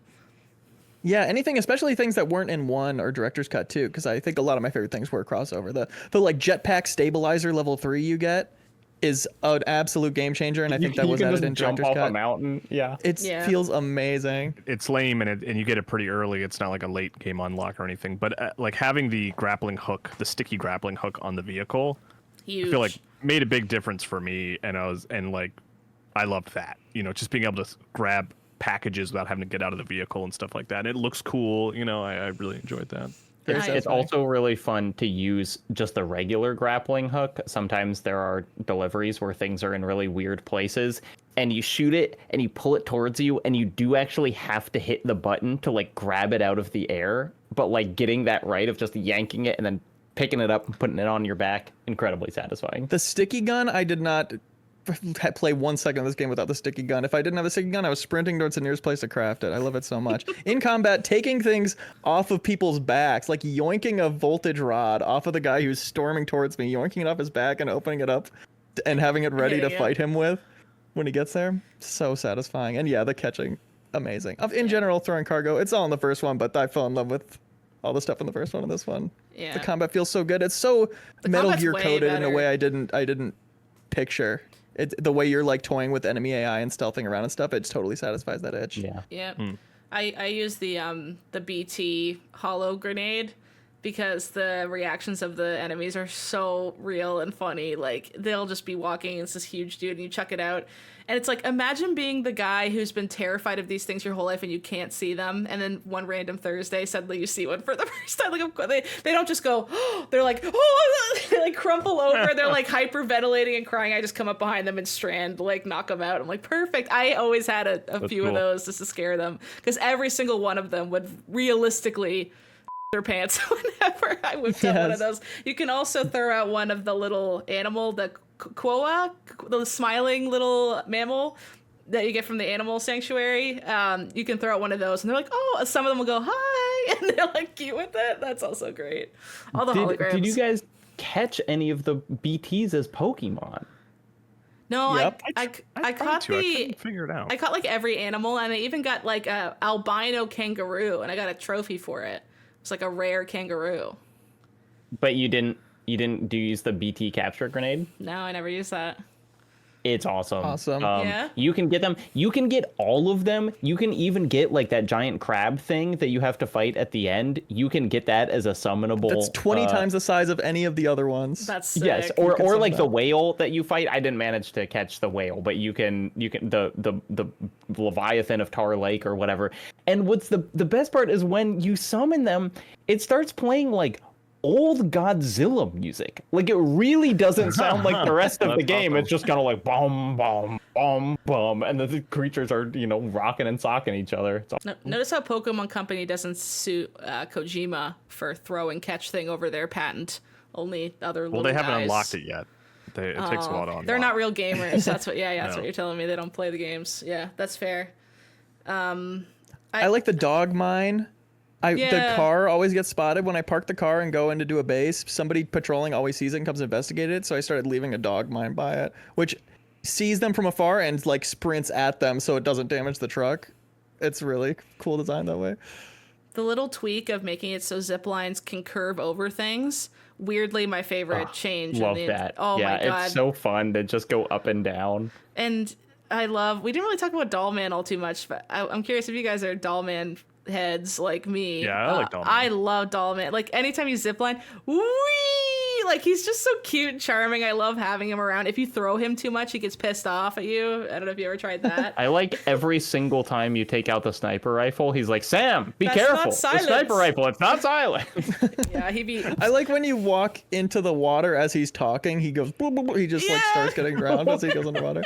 Yeah, anything, especially things that weren't in 1 or Director's Cut 2, because I think a lot of my favorite things were a crossover. The like jetpack stabilizer level 3 you get is an absolute game changer, and I think that you was can added just in jump Director's off Cut. a mountain. Yeah. It Yeah. feels amazing. It's lame and you get it pretty early. It's not like a late game unlock or anything. But like having the grappling hook, the sticky grappling hook on the vehicle, Huge. I feel like made a big difference for me. And I loved that. You know, just being able to grab packages without having to get out of the vehicle and stuff like that. And it looks cool. You know, I really enjoyed that. Very It's satisfying. also really fun to use just the regular grappling hook. Sometimes there are deliveries where things are in really weird places, and you shoot it and you pull it towards you, and you do actually have to hit the button to like grab it out of the air. But like getting that right of just yanking it and then picking it up and putting it on your back, incredibly satisfying. The sticky gun, I did not play 1 second of this game without the sticky gun. If I didn't have a sticky gun, I was sprinting towards the nearest place to craft it. I love it so much. In combat, taking things off of people's backs, like yoinking a voltage rod off of the guy who's storming towards me, yoinking it off his back and opening it up and having it ready to Hitting it. fight him with when he gets there. So satisfying. And yeah, the catching, amazing. In general, throwing cargo, it's all in the first one, but I fell in love with all the stuff in the first one and this one. Yeah. The combat feels so good. It's so The Metal combat's Gear way coded in a better. way I didn't picture. The way you're like toying with enemy AI and stealthing around and stuff, it totally satisfies that itch. Yeah. Yep. I use the BT hollow grenade because the reactions of the enemies are so real and funny. Like they'll just be walking, and it's this huge dude, and you chuck it out, and it's like imagine being the guy who's been terrified of these things your whole life and you can't see them, and then one random Thursday suddenly you see one for the first time. Like they don't just go, they're like, oh, they like crumple over, they're like hyperventilating and crying. I just come up behind them and strand, like knock them out. I'm like, perfect. I always had a few of cool. those just to scare them because every single one of them would realistically their pants whenever I whipped out one of Yes. those. You can also throw out one of the little animal, the koa, the smiling little mammal that you get from the animal sanctuary. You can throw out one of those, and they're like, oh, some of them will go hi, and they're like cute with it. That's also great. All the holograms. Did you guys catch any of the BTs as Pokemon? No, Yep. I tried caught to. I the. couldn't figure it out. I caught like every animal, and I even got like a albino kangaroo, and I got a trophy for it. It's like a rare kangaroo. But you didn't use the BT capture grenade? No, I never used that. It's awesome. Awesome. Yeah? You can get them. You can get all of them. You can even get like that giant crab thing that you have to fight at the end. You can get that as a summonable. That's 20 times the size of any of the other ones. That's sick. Yes, You or can summon like the that. whale that you fight. I didn't manage to catch the whale, but you can the Leviathan of Tar Lake or whatever. And what's the best part is when you summon them, it starts playing like old Godzilla music. Like it really doesn't sound like the rest of the That's game. awesome. It's just kind of like bum bum bum bum, and the creatures are rocking and socking each other. It's No, notice how Pokemon Company doesn't sue Kojima for throw and catch thing over their patent. Only other Well, little they haven't guys. unlocked it yet. It takes a while to unlock. They're not real gamers. That's what. Yeah, that's No. what you're telling me. They don't play the games. Yeah, that's fair. I like the dog mine. The Yeah. car always gets spotted when I park the car and go in to do a base. Somebody patrolling always sees it and comes to investigate it. So I started leaving a dog mine by it, which sees them from afar and like sprints at them so it doesn't damage the truck. It's really cool design that way. The little tweak of making it so zip lines can curve over things. Weirdly, my favorite change. love in the, that. Oh yeah, my god! it's so fun to just go up and down. And I love. We didn't really talk about Dollman all too much, but I'm curious if you guys are Dollman heads like me. Yeah, I like Dollman. I love Dollman. Like anytime you zipline, wee! Like he's just so cute and charming. I love having him around. If you throw him too much, he gets pissed off at you. I don't know if you ever tried that. I like every single time you take out the sniper rifle, he's like, Sam, be That's careful. not The silence." sniper rifle, it's not silent. Yeah, he'd be. I like when you walk into the water as he's talking. He goes, boop, boop, boop. He just like Yeah. starts getting drowned as he goes underwater.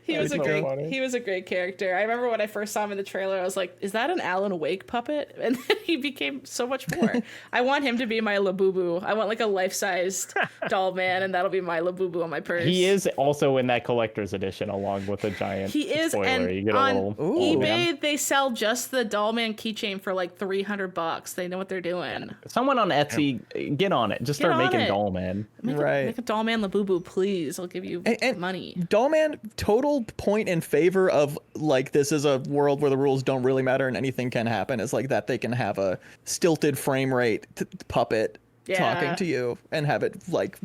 He was a so great. funny. He was a great character. I remember when I first saw him in the trailer, I was like, "Is that an Alan Wake puppet?" And then he became so much more. I want him to be my Labubu. I want like a life-sized doll man, and that'll be my Labubu on my purse. He is also in that collector's edition along with a giant He is, spoiler. and You get on a little eBay they sell just the Dollman keychain for like $300. They know what they're doing. Someone on Etsy, get on it. Just Get start on making it. doll man. Right. Make a Dollman Labubu, please. I'll give you And money. Dollman, total point in favor of like this is a world where the rules don't really matter and anything can happen. It's like that they can have a stilted frame rate puppet Yeah. talking to you and have it like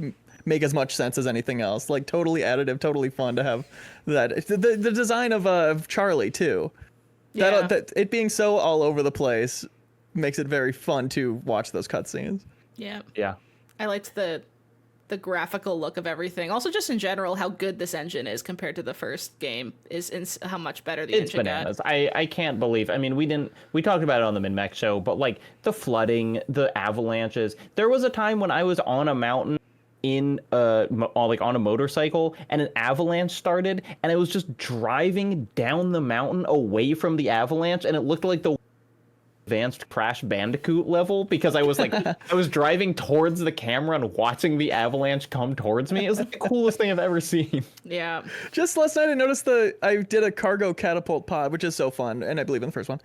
make as much sense as anything else. Like totally additive, totally fun to have that. The design of Charlie too. Yeah. That it being so all over the place makes it very fun to watch those cutscenes. Yeah. Yeah. I liked the graphical look of everything. Also, just in general, how good this engine is compared to the first game how much better the It's engine bananas. got. I can't believe. I mean, we talked about it on the MinnMax show, but like the flooding, the avalanches. There was a time when I was on a mountain in like on a motorcycle, and an avalanche started, and I was just driving down the mountain away from the avalanche, and it looked like the advanced Crash Bandicoot level, because I was like I was driving towards the camera and watching the avalanche come towards me. It was like the coolest thing I've ever seen. Yeah. Just last night I noticed I did a cargo catapult pod, which is so fun, and I believe in the first one.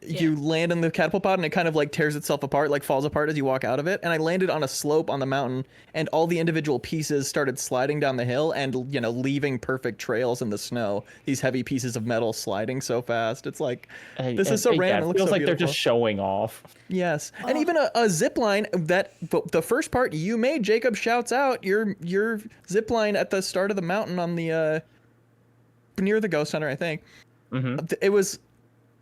You land in the catapult pod and it kind of like tears itself apart, like falls apart as you walk out of it. And I landed on a slope on the mountain, and all the individual pieces started sliding down the hill and, leaving perfect trails in the snow. These heavy pieces of metal sliding so fast. It's like, this is so random. It feels like they're just showing off. Yes. And even a zip line the first part you made, Jacob shouts out your zip line at the start of the mountain on the near the Ghost Hunter, I think. Mm-hmm. It was,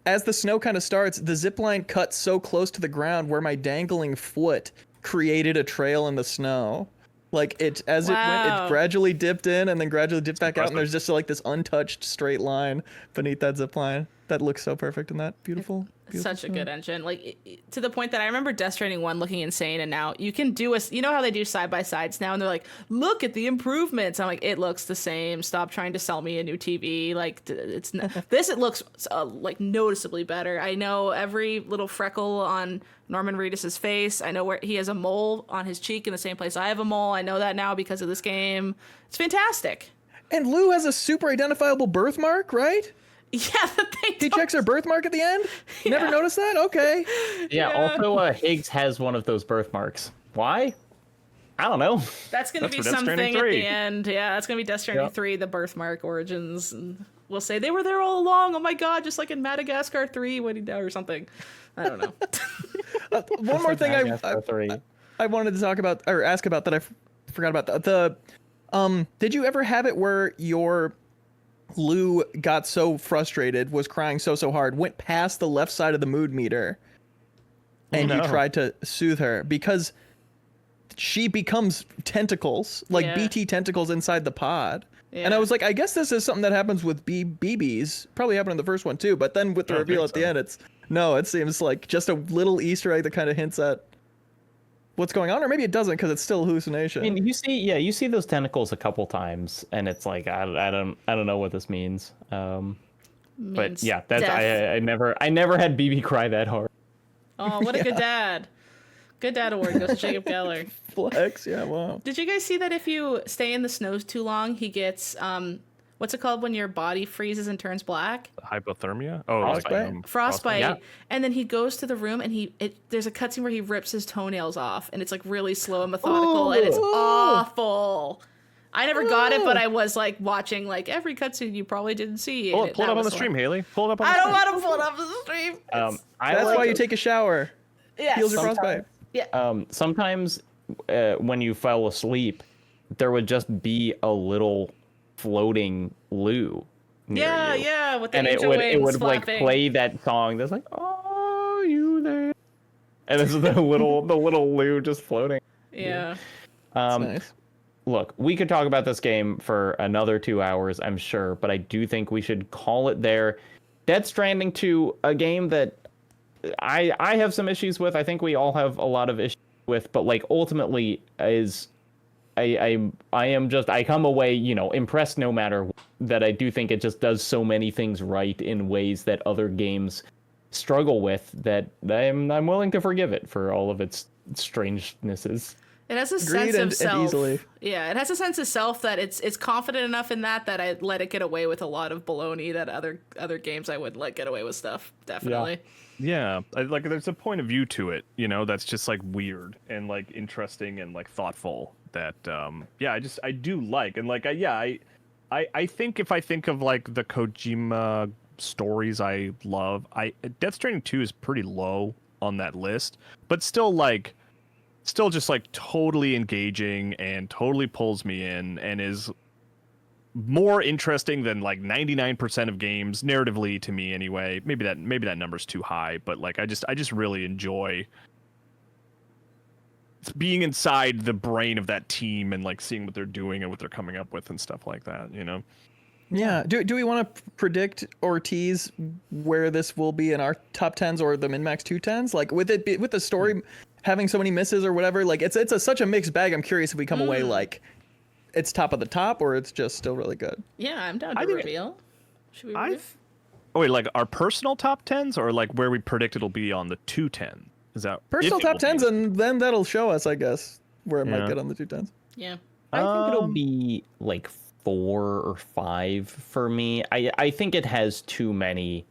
as the snow kind of starts, the zip line cuts so close to the ground where my dangling foot created a trail in the snow. Like it went, it gradually dipped in and then gradually dipped back out, and there's just like this untouched straight line beneath that zip line. That looks so perfect in that beautiful Such a good engine, like to the point that I remember Death Stranding 1 looking insane, and now you can do you know how they do side by sides now, and they're like, look at the improvements. I'm like, it looks the same. Stop trying to sell me a new TV. Like it's it looks like noticeably better. I know every little freckle on Norman Reedus's face. I know where he has a mole on his cheek in the same place I have a mole. I know that now because of this game. It's fantastic. And Lou has a super identifiable birthmark, right? Yeah, he checks her birthmark at the end. Yeah. Never noticed that. Okay. Yeah. Also, Higgs has one of those birthmarks. Why? I don't know. That's gonna be something at the end. Yeah, that's gonna be Death Stranding 3, the birthmark origins, and we'll say they were there all along. Oh my god, just like in Madagascar 3 when he died or something. I don't know. One more thing I wanted to talk about or ask about that I forgot about did you ever have it where your Lou got so frustrated, was crying so hard, went past the left side of the mood meter, and you tried to soothe her because she becomes tentacles, like BT tentacles inside the pod? Yeah. And I was like, I guess this is something that happens with BBs. Probably happened in the first one too, but then with the reveal at the end, it seems like just a little Easter egg that kind of hints at what's going on, or maybe it doesn't because it's still hallucination. I mean, you see those tentacles a couple times, and it's like I don't know what this means. But yeah, that's I never had BB cry that hard. Oh, what a good dad! Good dad award goes to Jacob Geller. Flex, yeah, wow. Did you guys see that if you stay in the snow too long, he gets what's it called when your body freezes and turns black? Hypothermia? Frostbite. Frostbite. Yeah. And then he goes to the room and there's a cutscene where he rips his toenails off, and it's like really slow and methodical, and it's awful. I never got it, but I was like watching like every cutscene you probably didn't see. Pull it up on the stream, Haley. Pull it up on the stream. I don't want to pull it up on the stream. That's why you take a shower. Yeah. Heals your frostbite. Yeah. Sometimes when you fell asleep, there would just be a little floating Lou near you. Yeah, with the and angel wings it would flapping. like play that song that's like, "Are you there?" And this is the little Lou just floating. Yeah. That's nice. Look, we could talk about this game for another 2 hours, I'm sure, but I do think we should call it there. Death Stranding 2, a game that I have some issues with. I think we all have a lot of issues with, but like ultimately is I come away, impressed no matter what, that I do think it just does so many things right in ways that other games struggle with, that I'm willing to forgive it for all of its strangenesses. It has a sense of self. Yeah, it has a sense of self that it's confident enough in that I let it get away with a lot of baloney that other games I would let get away with stuff, definitely. Yeah, like there's a point of view to it, that's just like weird and like interesting and like thoughtful that I do like. And like I think if I think of like the Kojima stories I love, Death Stranding 2 is pretty low on that list, but still like still just like totally engaging and totally pulls me in and is more interesting than like 99% of games narratively to me anyway. Maybe that number's too high, but like I just really enjoy being inside the brain of that team and like seeing what they're doing and what they're coming up with and stuff like that, you know. Yeah. Do we want to predict or tease where this will be in our top 10s or the MinnMax 210s? Like with the story having so many misses or whatever, like it's such a mixed bag. I'm curious if we come away like it's top of the top or it's just still really good. Yeah, I'm down to reveal. Should we reveal? Oh wait, like our personal top 10s or like where we predict it'll be on the 210? Is that personal top 10s and then that'll show us, I guess, where it might get on the 210s. Yeah. I think it'll be like 4 or 5 for me. I think it has too many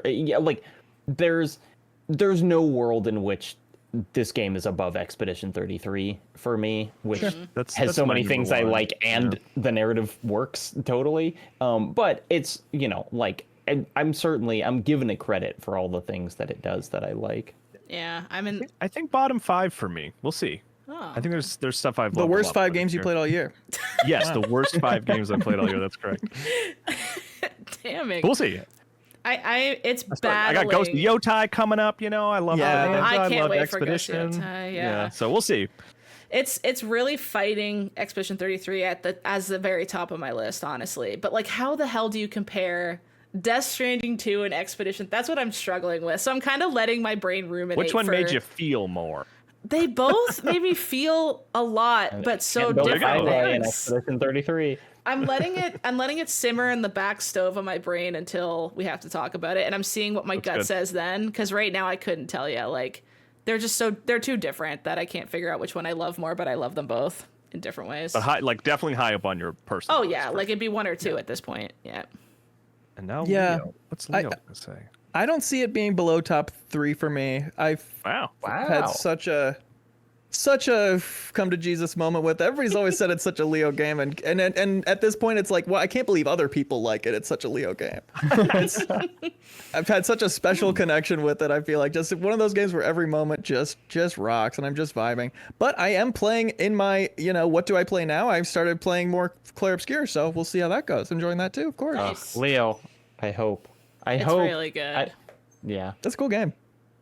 yeah, like there's no world in which this game is above Expedition 33 for me, which has so many things I like and the narrative works totally. But it's, you know, like I'm giving it credit for all the things that it does that I like. Yeah, I think bottom 5 for me. We'll see. Oh. I think there's stuff I've the loved worst a lot 5 games you played all year. Yes, the worst 5 games I played all year. That's correct. Damn it. But we'll see. It's battling. I got Ghost of Yotai coming up. You know, I love. I can't love wait Expedition. for Ghost of Yotai. Yeah. So we'll see. It's really fighting Expedition 33 as the very top of my list, honestly. But like, how the hell do you compare Death Stranding 2 and Expedition? That's what I'm struggling with. So I'm kind of letting my brain ruminate. Which one made you feel more? They both made me feel a lot, but so different things. Expedition 33. I'm letting it simmer in the back stove of my brain until we have to talk about it, and I'm seeing what my gut says then. Because right now I couldn't tell you. Like, they're too different that I can't figure out which one I love more. But I love them both in different ways. But definitely high up on your personal. Oh yeah, like it'd be 1 or 2 at this point. Yeah. And now Leo. What's Leo gonna say? I don't see it being below top 3 for me. I've had such a come to Jesus moment with. Everybody's always said it's such a Leo game, and at this point it's like, well, I can't believe other people like it. It's such a Leo game. I've had such a special connection with it. I feel like just one of those games where every moment just rocks, and I'm just vibing. But I am playing in my, what do I play now? I've started playing more Clair Obscur, so we'll see how that goes. Enjoying that too, of course. Nice. Leo, I hope. It's really good. Yeah. That's a cool game.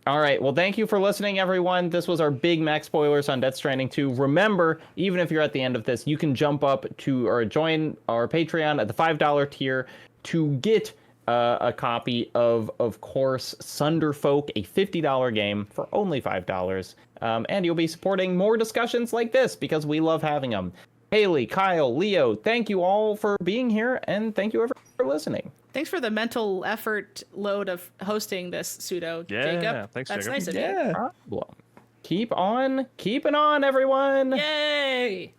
All right. Well, thank you for listening, everyone. This was our Big Mac spoilers on Death Stranding 2. Remember, even if you're at the end of this, you can jump up to or join our Patreon at the $5 tier to get a copy of course, Sunderfolk, a $50 game for only $5. And you'll be supporting more discussions like this because we love having them. Haley, Kyle, Leo, thank you all for being here, and thank you everyone for listening. Thanks for the mental effort load of hosting this pseudo, Jacob. Thanks, That's Jacob. nice of you. Yeah. Keep on keeping on, everyone. Yay!